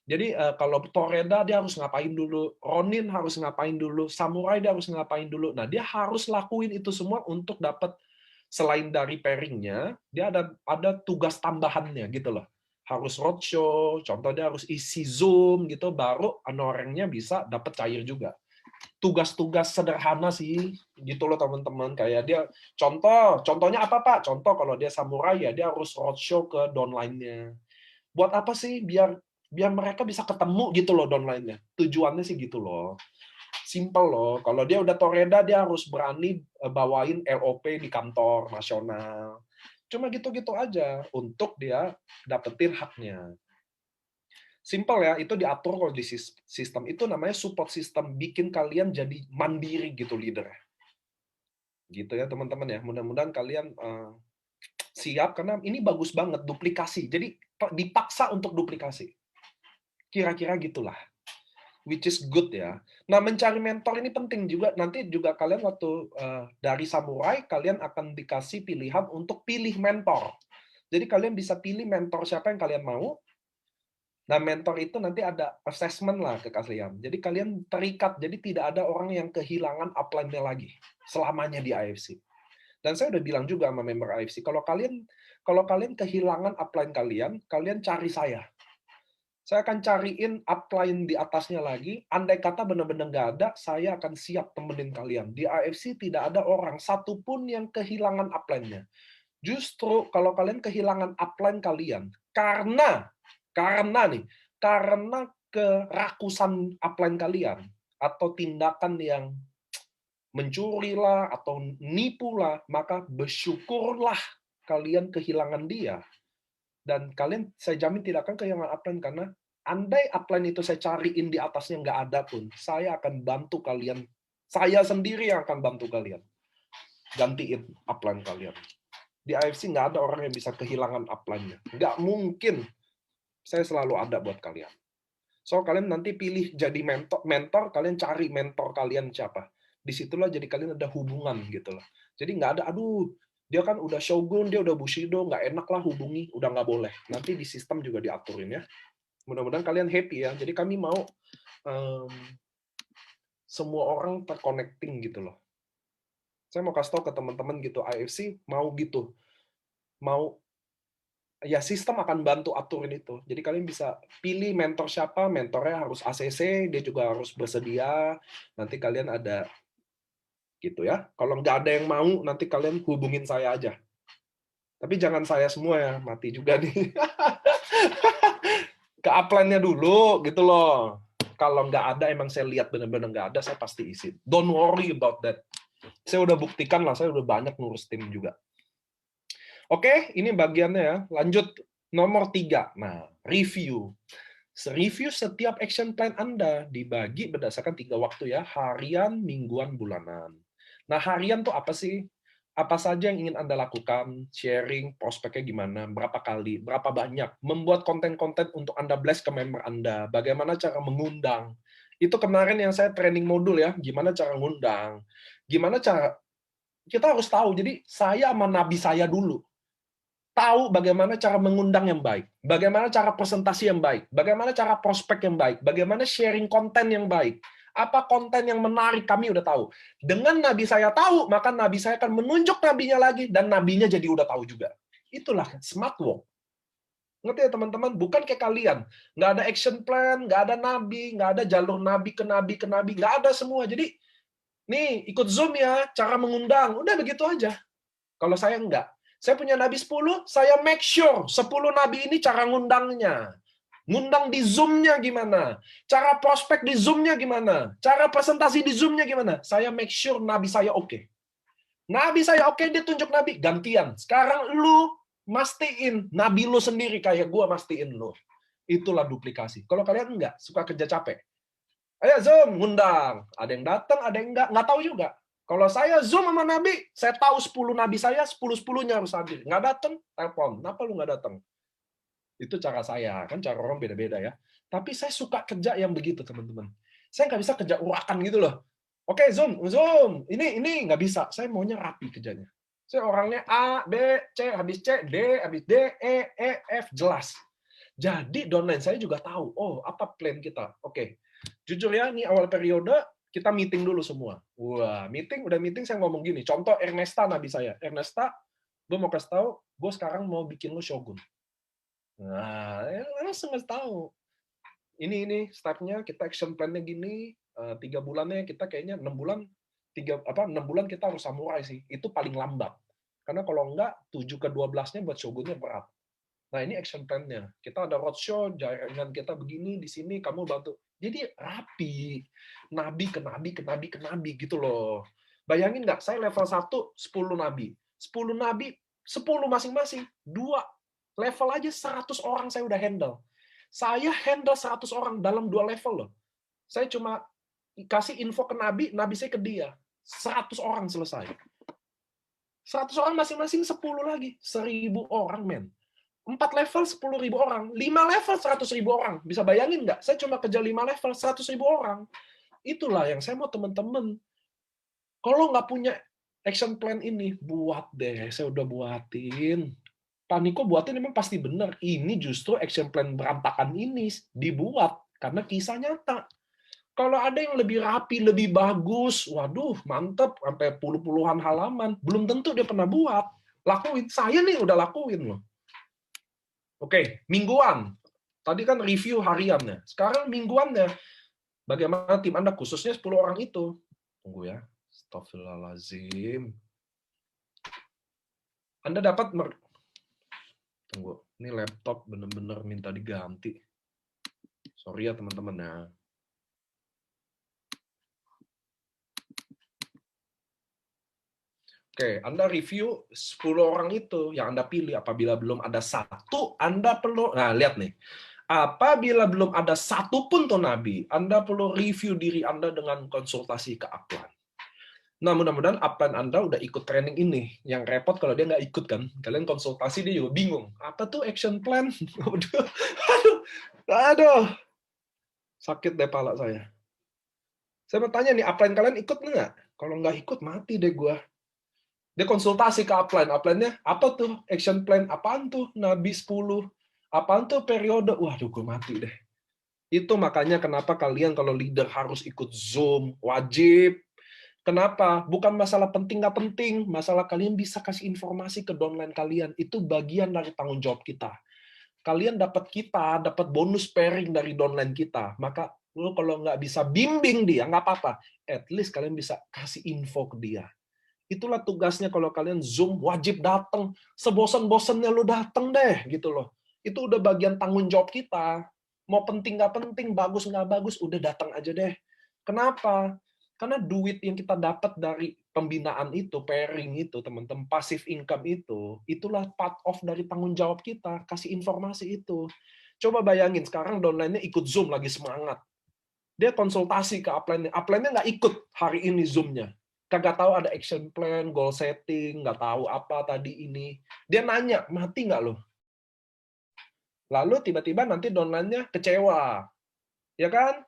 Jadi kalau Toreda dia harus ngapain dulu, Ronin harus ngapain dulu, Samurai dia harus ngapain dulu. Nah, dia harus lakuin itu semua untuk dapat, selain dari pairingnya, dia ada tugas tambahannya gitu loh. Harus roadshow, contoh dia harus isi Zoom gitu, baru orangnya bisa dapat cair juga. Tugas-tugas sederhana sih gitu loh teman-teman. Kayak dia contohnya apa Pak? Contoh kalau dia samurai ya dia harus roadshow ke downline-nya. Buat apa sih? Biar mereka bisa ketemu gitu loh downline-nya. Tujuannya sih gitu loh. Simple loh. Kalau dia udah Toreda, dia harus berani bawain LOP di kantor nasional. Cuma gitu-gitu aja untuk dia dapetin haknya. Simple ya, itu diatur kalau di sistem. Itu namanya support system, bikin kalian jadi mandiri gitu leader. Gitu ya teman-teman ya. Mudah-mudahan kalian siap, karena ini bagus banget, duplikasi. Jadi dipaksa untuk duplikasi. Kira-kira gitulah. Which is good ya. Nah, mencari mentor ini penting juga. Nanti juga kalian waktu dari samurai, kalian akan dikasih pilihan untuk pilih mentor. Jadi kalian bisa pilih mentor siapa yang kalian mau. Nah, mentor itu nanti ada assessment lah ke kalian. Jadi kalian terikat, jadi tidak ada orang yang kehilangan upline-nya lagi selamanya di AFC. Dan saya udah bilang juga sama member AFC, kalau kalian kehilangan upline kalian, kalian cari saya. Saya akan cariin upline di atasnya lagi. Andai kata benar-benar nggak ada, saya akan siap temenin kalian. Di AFC tidak ada orang satupun yang kehilangan upline-nya. Justru kalau kalian kehilangan upline kalian, karena kerakusan upline kalian, atau tindakan yang mencuri lah, atau nipu lah, maka bersyukurlah kalian kehilangan dia. Dan kalian, saya jamin tidak akan kehilangan upline, karena andai upline itu saya cariin di atasnya nggak ada pun, saya akan bantu kalian. Saya sendiri yang akan bantu kalian. Gantiin upline kalian. Di AFC nggak ada orang yang bisa kehilangan upline-nya. Nggak mungkin. Saya selalu ada buat kalian. So, kalian nanti pilih jadi mentor, kalian cari mentor kalian siapa. Disitulah jadi kalian ada hubungan gitu loh. Jadi nggak ada, aduh, dia kan udah shogun, dia udah bushido, nggak enak lah hubungi, udah nggak boleh. Nanti di sistem juga diaturin ya. Mudah-mudahan kalian happy ya. Jadi kami mau semua orang terconnecting gitu loh. Saya mau kasih tau ke teman-teman gitu, AFC mau gitu. Mau, ya sistem akan bantu aturin itu. Jadi kalian bisa pilih mentor siapa, mentornya harus ACC, dia juga harus bersedia. Nanti kalian ada gitu ya. Kalau nggak ada yang mau, nanti kalian hubungin saya aja. Tapi jangan saya semua ya, mati juga nih. Ke upline-nya dulu, gitu loh. Kalau nggak ada, emang saya lihat benar-benar nggak ada, saya pasti isi. Don't worry about that. Saya udah buktikan lah, saya udah banyak ngurus tim juga. Oke, ini bagiannya ya. Lanjut, nomor 3. Nah, review. Review setiap action plan Anda dibagi berdasarkan 3 waktu ya, harian, mingguan, bulanan. Nah, harian tuh apa sih? Apa saja yang ingin Anda lakukan, sharing, prospeknya gimana, berapa kali, berapa banyak, membuat konten-konten untuk Anda blast ke member Anda, bagaimana cara mengundang. Itu kemarin yang saya training modul ya, gimana cara ngundang, gimana cara, kita harus tahu, jadi saya sama nabi saya dulu, tahu bagaimana cara mengundang yang baik, bagaimana cara presentasi yang baik, bagaimana cara prospek yang baik, bagaimana sharing konten yang baik, apa konten yang menarik, kami udah tahu. Dengan nabi saya tahu, maka nabi saya akan menunjuk nabinya lagi, dan nabinya jadi udah tahu juga. Itulah smart work. Ngerti ya teman-teman? Bukan kayak kalian. Nggak ada action plan, nggak ada nabi, nggak ada jalur nabi ke nabi ke nabi, nggak ada semua. Jadi, nih, ikut Zoom ya, cara mengundang. Udah begitu aja. Kalau saya enggak. Saya punya nabi 10, saya make sure 10 nabi ini cara ngundangnya. Ngundang di Zoom-nya gimana? Cara prospek di Zoom-nya gimana? Cara presentasi di Zoom-nya gimana? Saya make sure nabi saya oke. Nabi saya oke, dia tunjuk nabi. Gantian. Sekarang lu mastiin nabi lu sendiri kayak gua mastiin lu. Itulah duplikasi. Kalau kalian enggak, suka kerja capek. Ayo Zoom, ngundang. Ada yang datang, ada yang enggak tahu juga. Kalau saya Zoom sama Nabi, saya tahu 10 Nabi saya, 10-10-nya harus hadir. Nggak datang, telepon. Kenapa lu nggak datang? Itu cara saya. Kan cara orang beda-beda ya. Tapi saya suka kerja yang begitu, teman-teman. Saya nggak bisa kerja urakan gitu loh. Oke, Zoom. Ini nggak bisa. Saya maunya rapi kerjanya. Saya orangnya A, B, C, habis C, D, habis D, F, jelas. Jadi downline saya juga tahu, oh apa plan kita. Oke, jujur ya, ini awal periode, kita meeting dulu semua. Wah, udah meeting saya ngomong gini. Contoh Ernesta nabi saya. Ernesta, gue mau kasih tahu, gue sekarang mau bikin lo shogun. Nah, langsung kasih tahu. Ini stepnya, kita action plan-nya gini, 3 bulannya kita kayaknya 6 bulan, 6 bulan kita harus samurai sih. Itu paling lambat. Karena kalau enggak, 7 ke 12-nya buat shogunnya berat. Nah, ini action plan-nya. Kita ada roadshow, jaringan kita begini, di sini, kamu bantu. Jadi rapi. Nabi ke nabi, ke nabi, ke nabi, gitu loh. Bayangin nggak, saya level 1, 10 nabi. 10 nabi, 10 masing-masing. 2 level aja 100 orang saya udah handle. Saya handle 100 orang dalam 2 level loh. Saya cuma kasih info ke Nabi, Nabi saya ke dia. 100 orang selesai. 100 orang masing-masing 10 lagi. 1.000 orang, men. 4 level 10.000 orang. 5 level 100.000 orang. Bisa bayangin nggak? Saya cuma kerja 5 level 100.000 orang. Itulah yang saya mau teman-teman. Kalau nggak punya action plan ini, buat deh. Saya udah buatin. Pak Niko buatin memang pasti benar. Ini justru action plan berantakan ini dibuat karena kisah nyata. Kalau ada yang lebih rapi, lebih bagus, waduh, mantep, sampai puluhan halaman. Belum tentu dia pernah buat. Lakuin. Saya nih udah lakuin loh. Oke, mingguan. Tadi kan review hariannya. Sekarang mingguannya. Bagaimana tim Anda, khususnya 10 orang itu. Tunggu ya. Astagfirullahaladzim. Anda dapat... Tunggu, ini laptop bener-bener minta diganti. Sorry ya teman-teman ya. Oke, Anda review 10 orang itu yang Anda pilih. Apabila belum ada satu, Anda perlu... Nah, lihat nih. Apabila belum ada satu pun tuh Nabi, Anda perlu review diri Anda dengan konsultasi ke upline. Nah, mudah-mudahan upline Anda udah ikut training ini. Yang repot kalau dia nggak ikut kan. Kalian konsultasi dia juga bingung. Apa tuh action plan? Aduh, aduh. Sakit deh pala saya. Saya mau tanya nih, upline kalian ikut nggak? Kalau nggak ikut, mati deh gua. Dia konsultasi ke upline. Upline-nya, apa tuh action plan? Apaan tuh Nabi 10? Apaan tuh periode? Waduh, gue mati deh. Itu makanya kenapa kalian kalau leader harus ikut Zoom, wajib. Kenapa? Bukan masalah penting nggak penting, masalah kalian bisa kasih informasi ke downline kalian. Itu bagian dari tanggung jawab kita. Kalian dapat bonus pairing dari downline kita. Maka lu kalau nggak bisa bimbing dia, nggak apa-apa. At least kalian bisa kasih info ke dia. Itulah tugasnya kalau kalian Zoom, wajib datang. Sebosan-bosannya lu datang deh, gitu loh. Itu udah bagian tanggung jawab kita. Mau penting nggak penting, bagus nggak bagus, udah datang aja deh. Kenapa? Karena duit yang kita dapat dari pembinaan itu, pairing itu, teman-teman, passive income itu, itulah part of dari tanggung jawab kita, kasih informasi itu. Coba bayangin, sekarang downline-nya ikut Zoom lagi semangat. Dia konsultasi ke upline-nya. Upline-nya nggak ikut hari ini Zoom-nya. Kagak tahu ada action plan, goal setting, nggak tahu apa tadi ini. Dia nanya, mati nggak lo? Lalu tiba-tiba nanti downline-nya kecewa. Ya kan?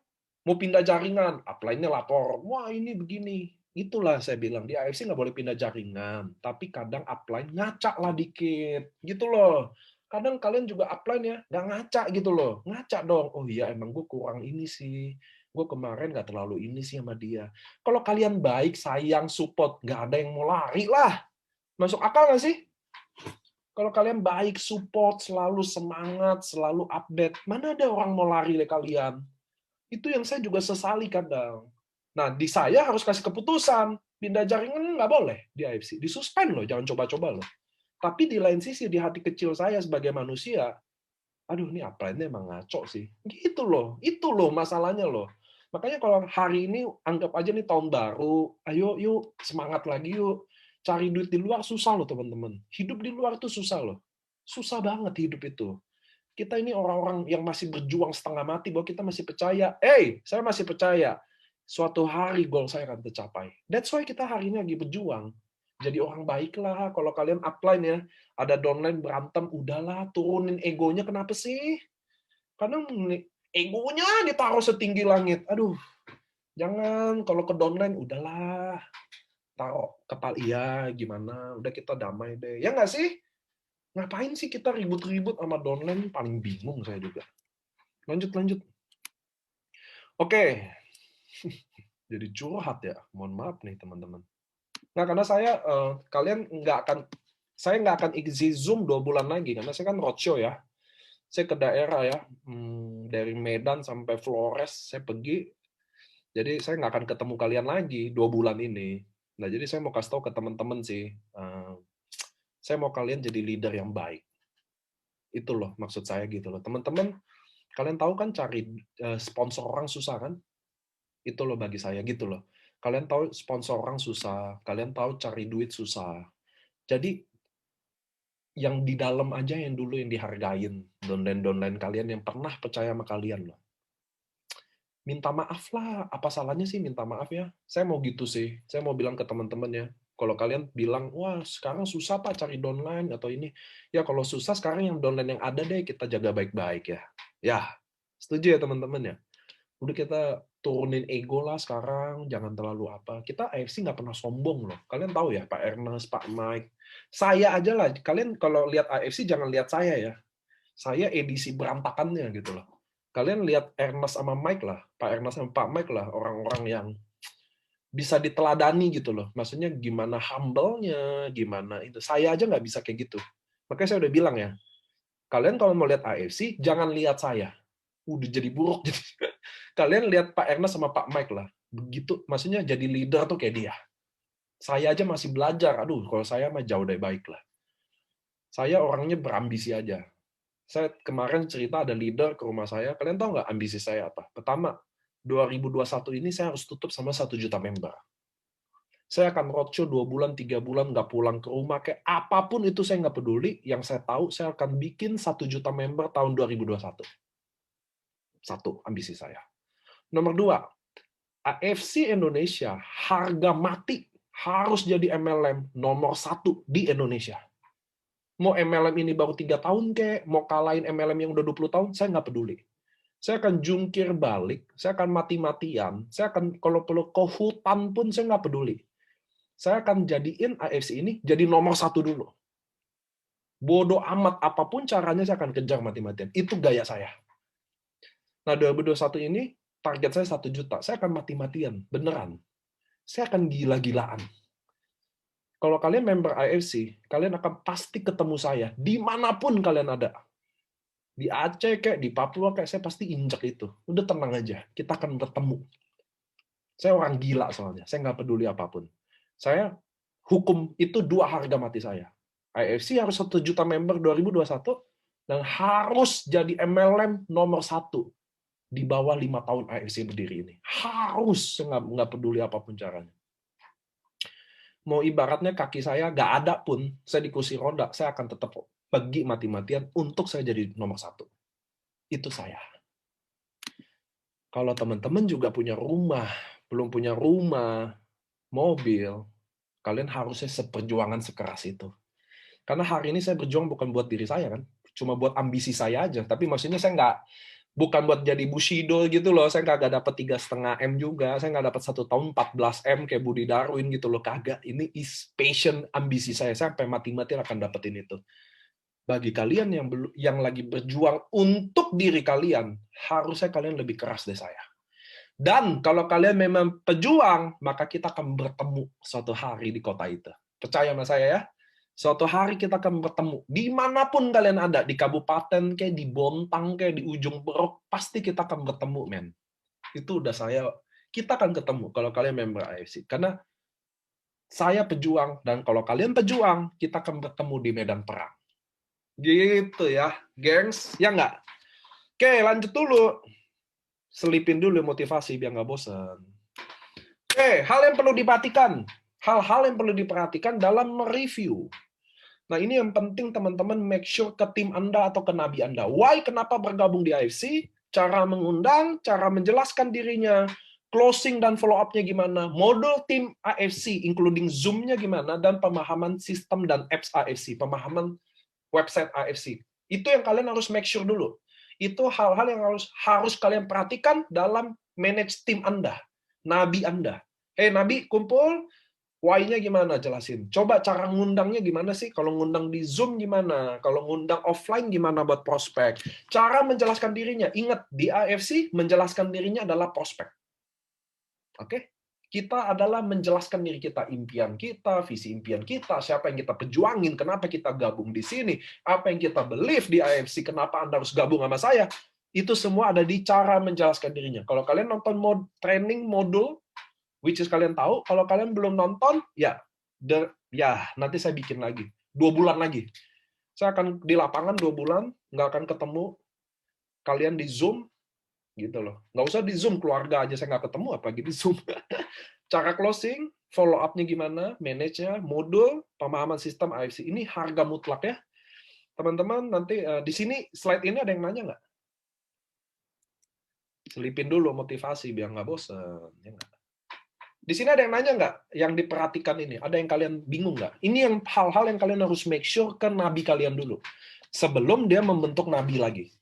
Mau pindah jaringan, upline-nya lapor. Wah, ini begini. Itulah saya bilang, di AFC nggak boleh pindah jaringan. Tapi kadang upline ngacak lah dikit. Gitu loh. Kadang kalian juga upline ya, nggak ngacak gitu loh. Ngacak dong. Oh iya, emang gue kurang ini sih. Gue kemarin nggak terlalu ini sih sama dia. Kalau kalian baik, sayang, support, nggak ada yang mau lari lah. Masuk akal nggak sih? Kalau kalian baik, support, selalu semangat, selalu update, mana ada orang mau lari dari kalian? Itu yang saya juga sesali kadang. Nah, di saya harus kasih keputusan. Pindah jaringan nggak boleh di AFC. Disuspend loh, jangan coba-coba loh. Tapi di lain sisi, di hati kecil saya sebagai manusia, aduh ini upline-nya emang ngaco sih. Gitu loh. Itu loh masalahnya loh. Makanya kalau hari ini anggap aja nih tahun baru, ayo yuk semangat lagi yuk. Cari duit di luar susah loh teman-teman. Hidup di luar itu susah loh. Susah banget hidup itu. Kita ini orang-orang yang masih berjuang setengah mati bahwa kita masih percaya. Saya masih percaya. Suatu hari goal saya akan tercapai. That's why kita hari ini lagi berjuang. Jadi orang baiklah. Kalau kalian upline ya, ada downline berantem, udahlah turunin egonya. Kenapa sih? Karena egonya ditaruh setinggi langit. Aduh, jangan. Kalau ke downline, udahlah. Taruh kepala, iya gimana. Udah kita damai deh. Ya nggak sih? Ngapain sih kita ribut-ribut sama downline? Paling bingung saya juga. Lanjut. Oke, jadi curhat ya. Mohon maaf nih teman-teman. Nah, karena saya nggak akan isi Zoom 2 bulan lagi karena saya kan roadshow ya. Saya ke daerah ya, dari Medan sampai Flores saya pergi. Jadi saya nggak akan ketemu kalian lagi 2 bulan ini. Nah, jadi saya mau kasih tahu ke teman-teman sih, saya mau kalian jadi leader yang baik. Itu loh maksud saya gitu loh. Teman-teman, kalian tahu kan cari sponsor orang susah kan? Itu loh bagi saya gitu loh. Kalian tahu sponsor orang susah, kalian tahu cari duit susah. Jadi yang di dalam aja yang dulu yang dihargain. Downline-downline kalian yang pernah percaya sama kalian loh. Minta maaf lah, apa salahnya sih minta maaf ya? Saya mau gitu sih, saya mau bilang ke teman-teman ya. Kalau kalian bilang, wah sekarang susah Pak cari downline atau ini. Ya kalau susah sekarang yang downline yang ada deh kita jaga baik-baik ya. Ya, setuju ya teman-teman ya? Udah kita turunin ego lah sekarang, jangan terlalu apa. Kita AFC nggak pernah sombong loh. Kalian tahu ya, Pak Ernest, Pak Mike. Saya aja lah, kalian kalau lihat AFC jangan lihat saya ya. Saya edisi berantakannya gitu loh. Kalian lihat Ernest sama Mike lah, Pak Ernest sama Pak Mike lah, orang-orang yang bisa diteladani gitu loh. Maksudnya gimana humble-nya, gimana itu. Saya aja nggak bisa kayak gitu. Makanya saya udah bilang ya, kalian kalau mau lihat AFC, jangan lihat saya. Udah jadi buruk. Kalian lihat Pak Ernest sama Pak Mike lah. Begitu, maksudnya jadi leader tuh kayak dia. Saya aja masih belajar. Aduh, kalau saya mah jauh dari baik lah. Saya orangnya berambisi aja. Saya kemarin cerita ada leader ke rumah saya. Kalian tahu nggak ambisi saya apa? Pertama, 2021 ini saya harus tutup sama 1 juta member. Saya akan roadshow 2 bulan, 3 bulan, nggak pulang ke rumah. Kayak apapun itu saya nggak peduli. Yang saya tahu, saya akan bikin 1 juta member tahun 2021. Satu, ambisi saya. Nomor 2, AFC Indonesia harga mati harus jadi MLM nomor 1 di Indonesia. Mau MLM ini baru 3 tahun kek, mau kalahin MLM yang udah 20 tahun, saya nggak peduli. Saya akan jungkir balik, saya akan mati-matian, saya akan kalau perlu ke hutan pun saya nggak peduli. Saya akan jadiin AFC ini jadi nomor 1 dulu. Bodoh amat apapun caranya saya akan kejar mati-matian. Itu gaya saya. Nah 2021 ini target saya 1 juta. Saya akan mati-matian, beneran. Saya akan gila-gilaan. Kalau kalian member AFC, kalian akan pasti ketemu saya dimanapun kalian ada. Di Aceh kayak di Papua kayak saya pasti injek itu. Udah tenang aja, kita akan bertemu. Saya orang gila soalnya, saya nggak peduli apapun. Saya hukum itu 2 harga mati saya. AFC harus 1 juta member 2021 dan harus jadi MLM nomor 1 di bawah 5 tahun AFC berdiri ini. Harus, saya nggak peduli apapun caranya. Mau ibaratnya kaki saya nggak ada pun, saya di kursi roda, saya akan tetap pergi mati-matian untuk saya jadi nomor 1. Itu saya. Kalau teman-teman juga punya rumah, belum punya rumah, mobil, kalian harusnya seperjuangan sekeras itu. Karena hari ini saya berjuang bukan buat diri saya kan, cuma buat ambisi saya aja. Tapi maksudnya saya nggak, bukan buat jadi Bushido gitu loh. Saya nggak dapat 3,5 M juga. Saya nggak dapat 1 tahun 14 M kayak Budi Darwin gitu loh. Kagak. Ini is passion, ambisi saya. Saya sampai mati-mati akan dapetin itu. Bagi kalian yang lagi berjuang untuk diri kalian, harusnya kalian lebih keras dari saya. Dan kalau kalian memang pejuang, maka kita akan bertemu suatu hari di kota itu. Percaya sama saya ya. Suatu hari kita akan bertemu. Dimanapun kalian ada, di kabupaten, kayak di Bontang, kayak di ujung Berok, pasti kita akan bertemu, men. Itu udah saya, kita akan ketemu kalau kalian member AFC. Karena saya pejuang, dan kalau kalian pejuang, kita akan bertemu di medan perang. Gitu ya, gengs. Ya nggak? Oke, lanjut dulu. Selipin dulu motivasi biar nggak bosan. Oke, hal yang perlu diperhatikan. Hal-hal yang perlu diperhatikan dalam mereview. Nah, ini yang penting teman-teman make sure ke tim Anda atau ke nabi Anda. Why, kenapa bergabung di AFC? Cara mengundang, cara menjelaskan dirinya, closing dan follow up-nya gimana, model tim AFC, including Zoom-nya gimana, dan pemahaman sistem dan apps AFC, pemahaman website AFC. Itu yang kalian harus make sure dulu. Itu hal-hal yang harus kalian perhatikan dalam manage tim Anda, nabi Anda. Hey, nabi, kumpul, why-nya gimana? Jelasin. Coba cara ngundangnya gimana sih? Kalau ngundang di Zoom gimana? Kalau ngundang offline gimana buat prospek? Cara menjelaskan dirinya. Ingat, di AFC, menjelaskan dirinya adalah prospek. Oke? Kita adalah menjelaskan diri kita, impian kita, visi impian kita, siapa yang kita perjuangin, kenapa kita gabung di sini, apa yang kita believe di AFC, kenapa Anda harus gabung sama saya. Itu semua ada di cara menjelaskan dirinya. Kalau kalian nonton training modul, which is kalian tahu, kalau kalian belum nonton, ya nanti saya bikin lagi. 2 bulan lagi. Saya akan di lapangan 2 bulan, nggak akan ketemu kalian di Zoom, gitu loh. Nggak usah di Zoom, keluarga aja saya nggak ketemu, apalagi di Zoom. Cara closing, follow up-nya gimana, manage-nya, modul, pemahaman sistem AFC. Ini harga mutlak ya. Teman-teman nanti di sini slide ini ada yang nanya nggak? Selipin dulu motivasi biar nggak bosen. Ya nggak? Di sini ada yang nanya nggak? Yang diperhatikan ini, ada yang kalian bingung nggak? Ini yang hal-hal yang kalian harus make sure ke nabi kalian dulu. Sebelum dia membentuk nabi lagi.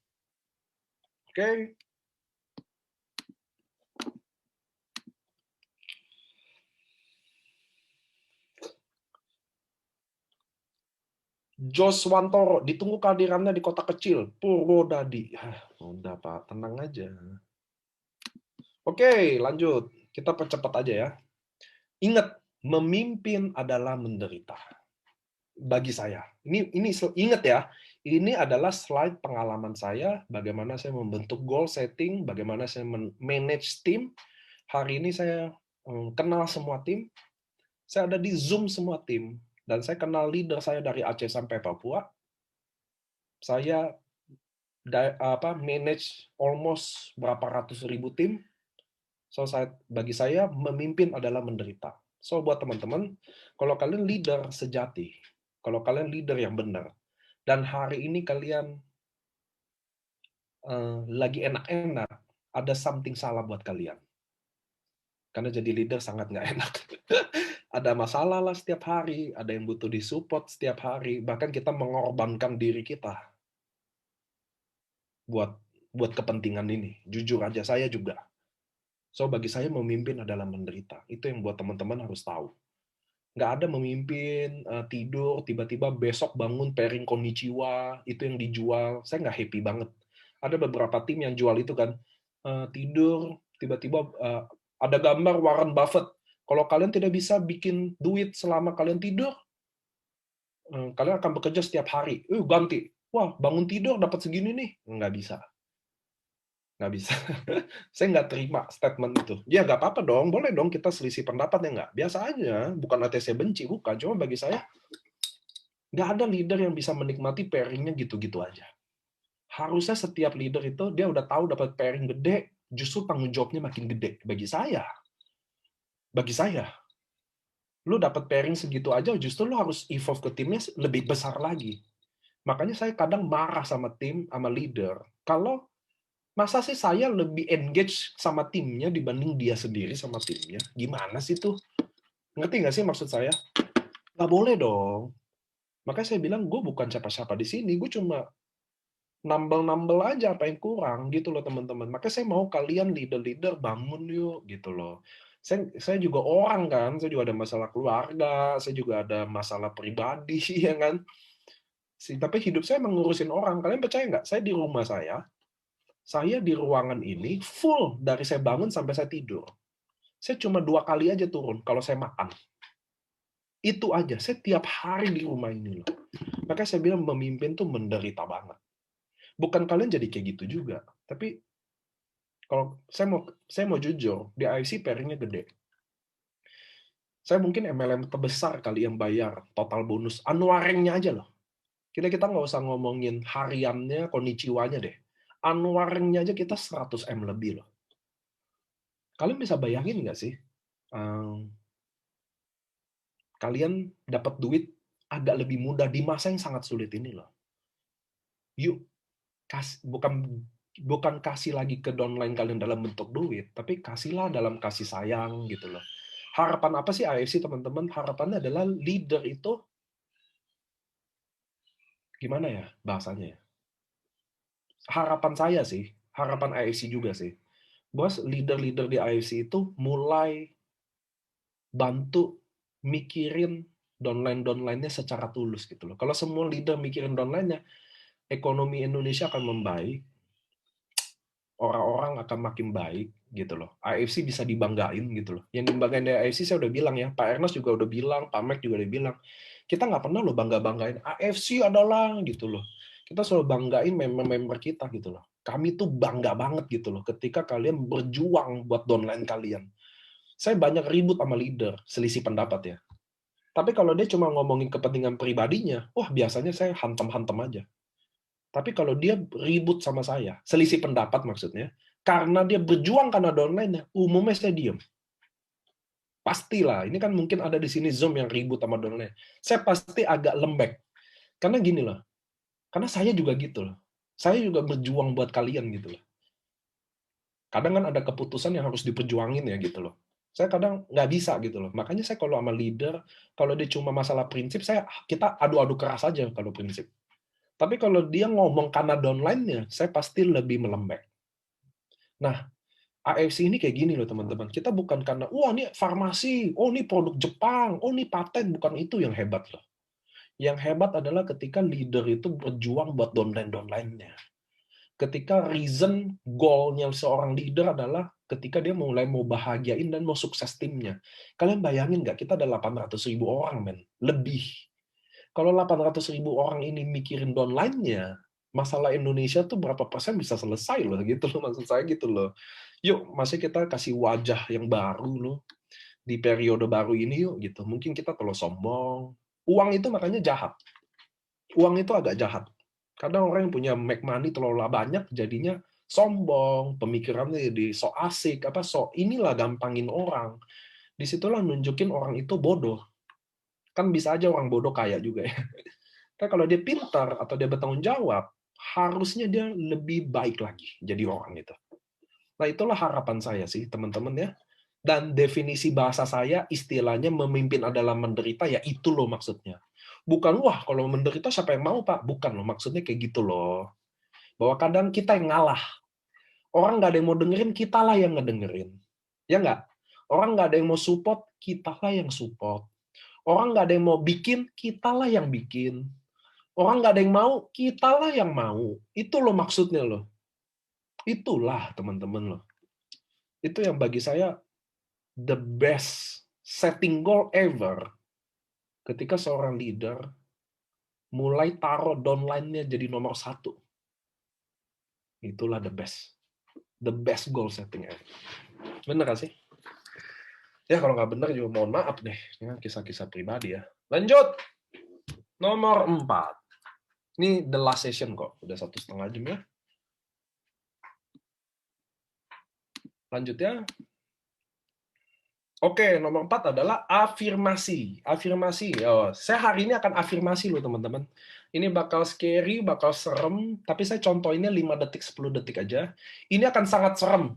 Oke? Joswantoro, ditunggu kehadirannya di kota kecil, Purwodadi. Udah Pak, tenang aja. Oke, lanjut. Kita percepat aja ya. Ingat, memimpin adalah menderita. Bagi saya. Ini ingat ya, ini adalah slide pengalaman saya, bagaimana saya membentuk goal setting, bagaimana saya manage tim. Hari ini saya kenal semua tim, saya ada di Zoom semua tim, dan saya kenal leader saya dari Aceh sampai Papua. Saya manage almost berapa ratus ribu tim. So, bagi saya, memimpin adalah menderita. So, buat teman-teman, kalau kalian leader sejati, kalau kalian leader yang benar, dan hari ini kalian lagi enak-enak, ada something salah buat kalian. Karena jadi leader sangat nggak enak. Ada masalah lah setiap hari, ada yang butuh disupport setiap hari, bahkan kita mengorbankan diri kita buat kepentingan ini. Jujur aja, saya juga. So, bagi saya memimpin adalah menderita. Itu yang buat teman-teman harus tahu. Nggak ada memimpin, tidur, tiba-tiba besok bangun pairing konnichiwa, itu yang dijual. Saya nggak happy banget. Ada beberapa tim yang jual itu kan, tidur, tiba-tiba ada gambar Warren Buffett. Kalau kalian tidak bisa bikin duit selama kalian tidur, kalian akan bekerja setiap hari. Ganti. Wah, bangun tidur dapat segini nih. Nggak bisa. Nggak bisa. Saya nggak terima statement itu. Ya nggak apa-apa dong, boleh dong kita selisih pendapat ya nggak? Biasa aja, bukan artinya saya benci, bukan. Cuma bagi saya, nggak ada leader yang bisa menikmati pairingnya gitu-gitu aja. Harusnya setiap leader itu dia udah tahu dapat pairing gede, justru tanggung jawabnya makin gede. Bagi saya, lu dapat pairing segitu aja, justru lu harus evolve ke timnya lebih besar lagi. Makanya saya kadang marah sama tim, sama leader. Kalau masa sih saya lebih engage sama timnya dibanding dia sendiri sama timnya? Gimana sih tuh? Ngerti nggak sih maksud saya? Nggak boleh dong. Makanya saya bilang, gue bukan siapa-siapa di sini. Gue cuma nambel-nambel aja apa yang kurang gitu loh teman-teman. Makanya saya mau kalian leader-leader bangun yuk gitu loh. Saya juga orang kan, saya juga ada masalah keluarga, saya juga ada masalah pribadi ya kan. Tapi hidup saya mengurusin orang. Kalian percaya nggak? Saya di ruangan ini full dari saya bangun sampai saya tidur. Saya cuma 2 kali aja turun kalau saya makan. Itu aja. Saya tiap hari di rumah ini loh. Makanya saya bilang memimpin tuh menderita banget. Bukan kalian jadi kayak gitu juga. Tapi kalau saya mau jujur, di IFC pairingnya gede. Saya mungkin MLM terbesar kali yang bayar total bonus unwiringnya aja loh. Kita nggak usah ngomongin hariannya, konnichiwanya deh. Unwiringnya aja kita 100 M lebih loh. Kalian bisa bayangin nggak sih? Kalian dapat duit agak lebih mudah di masa yang sangat sulit ini loh. Yuk, bukan kasih lagi ke downline kalian dalam bentuk duit, tapi kasihlah dalam kasih sayang gitu loh. Harapan apa sih AFC teman-teman? Harapannya adalah leader itu gimana ya bahasanya ya? Harapan saya sih, harapan AFC juga sih. Bos, leader-leader di AFC itu mulai bantu mikirin downline-downline-nya secara tulus gitu loh. Kalau semua leader mikirin downline-nya, ekonomi Indonesia akan membaik, orang-orang akan makin baik gitu loh. AFC bisa dibanggain gitu loh. Yang dibanggain dari AFC saya udah bilang ya, Pak Ernest juga udah bilang, Pak Mac juga udah bilang, kita nggak pernah loh bangga-banggain AFC adalah gitu loh. Kita selalu banggain member-member kita gitu loh. Kami tuh bangga banget gitu loh ketika kalian berjuang buat downline kalian. Saya banyak ribut sama leader, selisih pendapat ya. Tapi kalau dia cuma ngomongin kepentingan pribadinya, wah biasanya saya hantem-hantem aja. Tapi kalau dia ribut sama saya, selisih pendapat maksudnya, karena dia berjuang karena downline-nya, umumnya saya diem. Pastilah, ini kan mungkin ada di sini Zoom yang ribut sama downline. Saya pasti agak lembek. Karena gini loh, Karena saya juga gitu loh. Saya juga berjuang buat kalian gitu loh. Kadang kan ada keputusan yang harus diperjuangin ya gitu loh. Saya kadang nggak bisa gitu loh. Makanya saya kalau sama leader, kalau dia cuma masalah prinsip, kita adu-adu keras aja kalau prinsip. Tapi kalau dia ngomong karena downline-nya, saya pasti lebih melembek. Nah, AFC ini kayak gini loh teman-teman. Kita bukan karena, wah ini farmasi, oh ini produk Jepang, oh ini paten, bukan itu yang hebat loh. Yang hebat adalah ketika leader itu berjuang buat downline-downline-nya. Ketika reason goal-nya seorang leader adalah ketika dia mulai mau bahagiain dan mau sukses timnya. Kalian bayangin nggak, kita ada 800.000 orang, men. Lebih. Kalau 800.000 orang ini mikirin downline-nya, masalah Indonesia tuh berapa persen bisa selesai loh, gitu loh, maksud saya gitu loh. Yuk, masih kita kasih wajah yang baru loh, di periode baru ini yuk, gitu. Mungkin kita terlalu sombong. Uang itu makanya jahat. Uang itu agak jahat. Kadang orang yang punya make money terlalu banyak, jadinya sombong, pemikirannya jadi so asik, inilah gampangin orang. Disitulah nunjukin orang itu bodoh. Kan bisa aja orang bodoh kaya juga ya. Tapi kalau dia pintar atau dia bertanggung jawab, harusnya dia lebih baik lagi jadi orang itu. Nah, itulah harapan saya sih, teman-teman ya. Dan definisi bahasa saya, istilahnya memimpin adalah menderita, ya itu loh maksudnya. Bukan, wah kalau menderita siapa yang mau, Pak? Bukan loh, maksudnya kayak gitu loh. Bahwa kadang kita yang ngalah. Orang nggak ada yang mau dengerin, kitalah yang ngedengerin. Ya nggak? Orang nggak ada yang mau support, kitalah yang support. Orang nggak ada yang mau bikin, kitalah yang bikin. Orang nggak ada yang mau, kitalah yang mau. Itu loh maksudnya loh. Itulah teman-teman loh. Itu yang bagi saya the best setting goal ever. Ketika seorang leader mulai taruh downline-nya jadi nomor satu. Itulah the best. The best goal setting ever. Bener gak sih? Ya kalau nggak bener juga mohon maaf deh. Ini kan kisah-kisah pribadi ya. Lanjut. Nomor 4. Ini the last session kok. Udah 1,5 jam ya. Lanjut ya. Oke, nomor 4 adalah afirmasi. Afirmasi. Oh, saya hari ini akan afirmasi loh, teman-teman. Ini bakal scary, bakal serem, tapi saya contohinnya 5 detik, 10 detik aja. Ini akan sangat serem.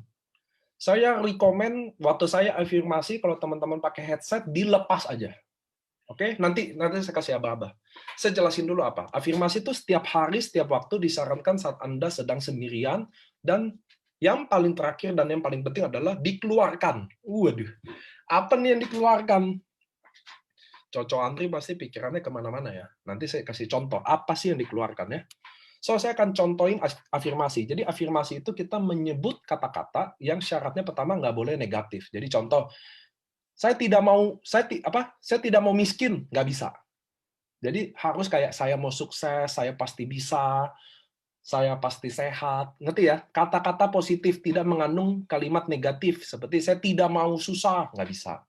Saya rekomen waktu saya afirmasi, kalau teman-teman pakai headset, dilepas aja. Oke, nanti saya kasih aba-aba. Saya jelasin dulu apa. Afirmasi itu setiap hari, setiap waktu disarankan saat Anda sedang sendirian, dan yang paling terakhir dan yang paling penting adalah dikeluarkan. Waduh. Apa nih yang dikeluarkan? Coco Andri pasti pikirannya kemana-mana ya. Nanti saya kasih contoh, apa sih yang dikeluarkan ya. So, saya akan contohin afirmasi. Jadi afirmasi itu kita menyebut kata-kata yang syaratnya pertama nggak boleh negatif. Jadi contoh, saya tidak mau miskin, nggak bisa. Jadi harus kayak saya mau sukses, saya pasti bisa, saya pasti sehat. Ngerti ya? Kata-kata positif tidak mengandung kalimat negatif. Seperti saya tidak mau susah, nggak bisa.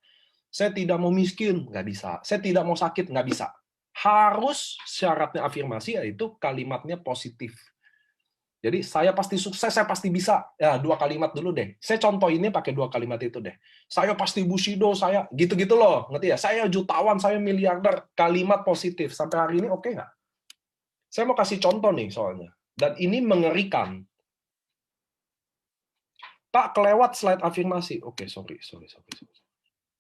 Saya tidak mau miskin, nggak bisa. Saya tidak mau sakit, nggak bisa. Harus syaratnya afirmasi yaitu kalimatnya positif. Jadi saya pasti sukses, saya pasti bisa. Ya, 2 kalimat dulu deh. Saya contohinnya pakai 2 kalimat itu deh. Saya pasti Bushido, saya gitu-gitu loh. Ngerti ya? Saya jutawan, saya miliarder. Kalimat positif. Sampai hari ini oke nggak? Saya mau kasih contoh nih soalnya. Dan ini mengerikan. Pak, kelewat slide afirmasi. Oke, sorry.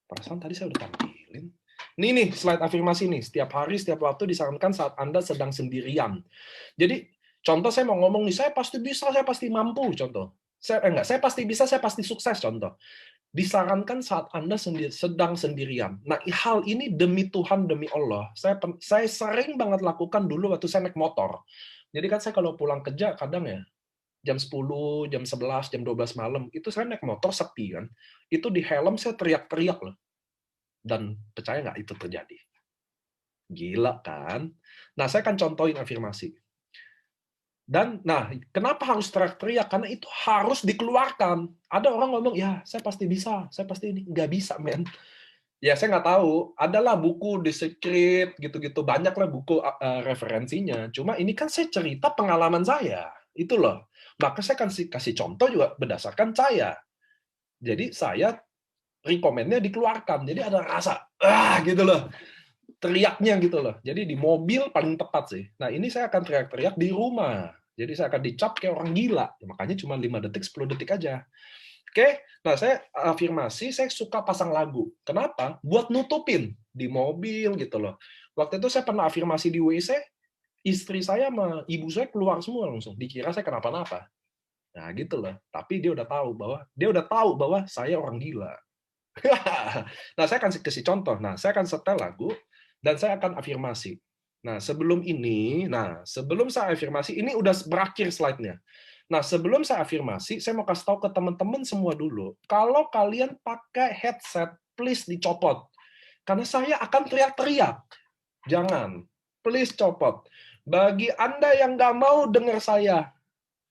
Perasaan tadi saya udah tampilin. Nih, slide afirmasi nih. Setiap hari, setiap waktu disarankan saat Anda sedang sendirian. Jadi, contoh saya mau ngomong nih, saya pasti bisa, saya pasti mampu, contoh. Saya pasti bisa, saya pasti sukses, contoh. Disarankan saat Anda sedang sendirian. Nah, hal ini demi Tuhan, demi Allah, saya sering banget lakukan dulu waktu saya naik motor. Jadi kan saya kalau pulang kerja, kadang ya, jam 10, jam 11, jam 12 malam, itu saya naik motor sepi kan. Itu di helm saya teriak-teriak loh. Dan percaya nggak itu terjadi? Gila kan? Nah, saya akan contohin afirmasi. Dan, nah, kenapa harus teriak-teriak? Karena itu harus dikeluarkan. Ada orang ngomong, ya, saya pasti bisa, saya pasti ini. Nggak bisa, men. Ya, saya nggak tahu. Adalah buku The Secret, gitu-gitu. Banyaklah buku referensinya. Cuma ini kan saya cerita pengalaman saya. Itu loh. Maka saya kasih contoh juga berdasarkan saya. Jadi, saya rekomennya dikeluarkan. Jadi ada rasa, gitu loh. teriaknya gitu loh. Jadi di mobil paling tepat sih. Nah, ini saya akan teriak-teriak di rumah. Jadi saya akan dicap kayak orang gila. Makanya cuma 5 detik, 10 detik aja. Oke, nah saya afirmasi, saya suka pasang lagu. Kenapa? Buat nutupin di mobil gitu loh. Waktu itu saya pernah afirmasi di WC, istri saya sama ibu saya keluar semua langsung. Dikira saya kenapa-napa. Nah, gitu loh. Tapi dia udah tahu bahwa saya orang gila. Nah, saya akan kasih contoh. Nah, saya akan setel lagu dan saya akan afirmasi. Nah, sebelum saya afirmasi, ini udah berakhir slide-nya. Nah, sebelum saya afirmasi, saya mau kasih tahu ke teman-teman semua dulu. Kalau kalian pakai headset, please dicopot. Karena saya akan teriak-teriak. Jangan. Please copot. Bagi Anda yang nggak mau dengar saya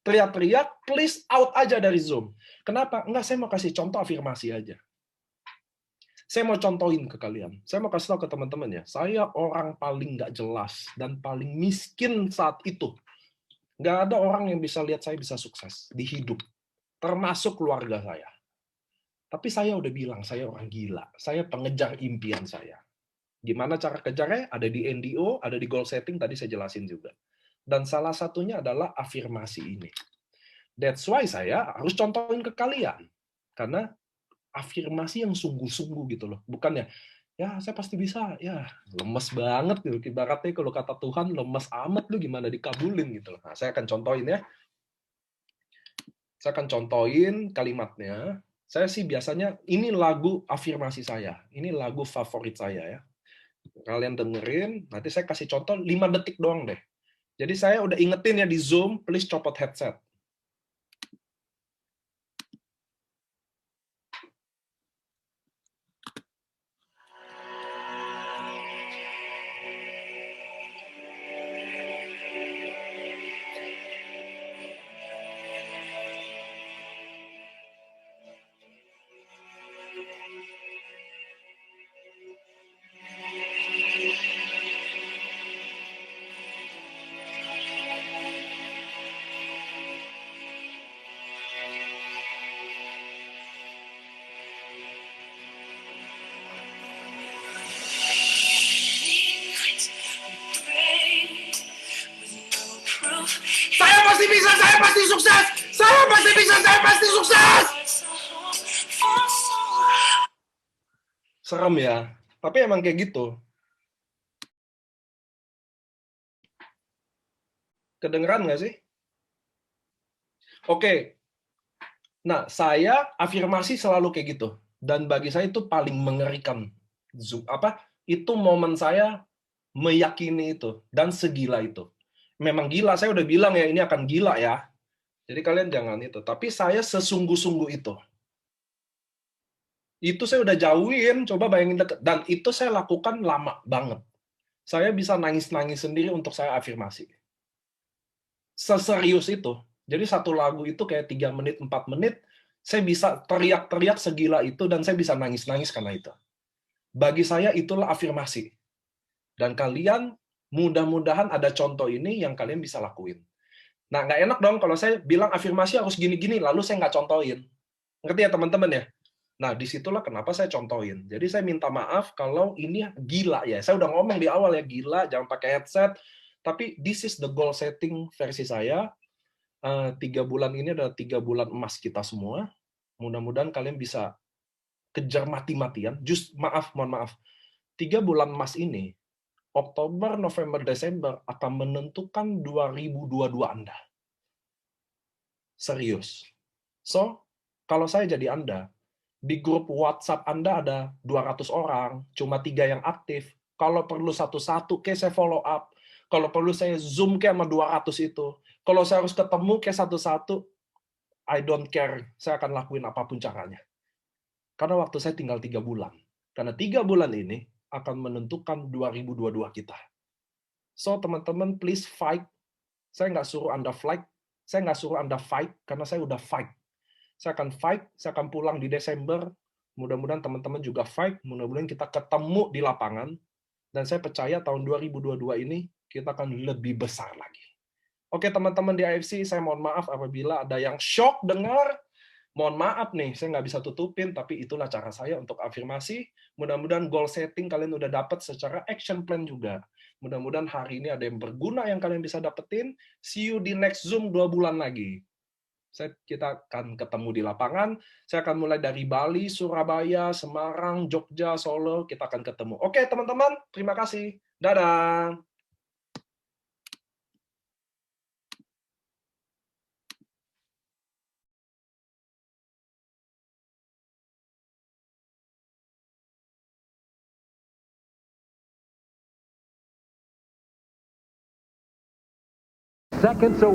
teriak-teriak, please out aja dari Zoom. Kenapa? Enggak, saya mau kasih contoh afirmasi aja. Saya mau contohin ke kalian. Saya mau kasih tahu ke teman-teman ya. Saya orang paling nggak jelas dan paling miskin saat itu. Nggak ada orang yang bisa lihat saya bisa sukses di hidup. Termasuk keluarga saya. Tapi saya udah bilang, saya orang gila. Saya pengejar impian saya. Gimana cara kejarnya? Ada di NDO, ada di goal setting, tadi saya jelasin juga. Dan salah satunya adalah afirmasi ini. That's why saya harus contohin ke kalian. Karena afirmasi yang sungguh-sungguh gitu loh. Bukannya, ya saya pasti bisa, ya lemes banget gitu. Ibaratnya kalau kata Tuhan, lemes amat lu gimana dikabulin gitu loh. Nah, saya akan contohin ya. Saya akan contohin kalimatnya. Saya sih biasanya, ini lagu afirmasi saya. Ini lagu favorit saya ya. Kalian dengerin, nanti saya kasih contoh 5 detik doang deh. Jadi saya udah ingetin ya di Zoom, please copot headset. Saya pasti bisa, saya pasti sukses. Saya pasti bisa, saya pasti sukses. Serem ya, tapi emang kayak gitu. Kedengeran nggak sih? Oke. Nah, saya afirmasi selalu kayak gitu. Dan bagi saya itu paling mengerikan. Itu momen saya meyakini itu dan segila itu. Memang gila, saya udah bilang ya ini akan gila ya. Jadi kalian jangan itu. Tapi saya sesungguh-sungguh itu. Itu saya udah jauhin, coba bayangin deket. Dan itu saya lakukan lama banget. Saya bisa nangis-nangis sendiri untuk saya afirmasi. Seserius itu. Jadi satu lagu itu kayak 3 menit, 4 menit, saya bisa teriak-teriak segila itu dan saya bisa nangis-nangis karena itu. Bagi saya itulah afirmasi. Dan kalian mudah-mudahan ada contoh ini yang kalian bisa lakuin. Nah, nggak enak dong kalau saya bilang afirmasi harus gini-gini, lalu saya nggak contohin. Ngerti ya teman-teman ya? Nah, disitulah kenapa saya contohin. Jadi saya minta maaf kalau ini gila ya. Saya udah ngomong di awal ya, gila, jangan pakai headset. Tapi this is the goal setting versi saya. 3 bulan ini adalah 3 bulan emas kita semua. Mudah-mudahan kalian bisa kejar mati-matian. Mohon maaf. 3 bulan emas ini, Oktober, November, Desember akan menentukan 2022 Anda. Serius. So, kalau saya jadi Anda, di grup WhatsApp Anda ada 200 orang, cuma 3 yang aktif. Kalau perlu satu-satu, kayak saya follow up. Kalau perlu saya Zoom kayak sama 200 itu. Kalau saya harus ketemu kayak satu-satu, I don't care. Saya akan lakuin apapun caranya. Karena waktu saya tinggal 3 bulan. Karena 3 bulan ini akan menentukan 2022 kita. So, teman-teman, please fight. Saya nggak suruh Anda fight. Saya nggak suruh Anda fight, karena saya udah fight. Saya akan fight, saya akan pulang di Desember. Mudah-mudahan teman-teman juga fight. Mudah-mudahan kita ketemu di lapangan. Dan saya percaya tahun 2022 ini kita akan lebih besar lagi. Oke, teman-teman di AFC, saya mohon maaf apabila ada yang shock dengar. Mohon maaf nih, saya nggak bisa tutupin, tapi itulah cara saya untuk afirmasi. Mudah-mudahan goal setting kalian udah dapat secara action plan juga. Mudah-mudahan hari ini ada yang berguna yang kalian bisa dapetin. See you di next Zoom 2 bulan lagi. Kita akan ketemu di lapangan. Saya akan mulai dari Bali, Surabaya, Semarang, Jogja, Solo. Kita akan ketemu. Oke, teman-teman. Terima kasih. Dadah. Seconds away.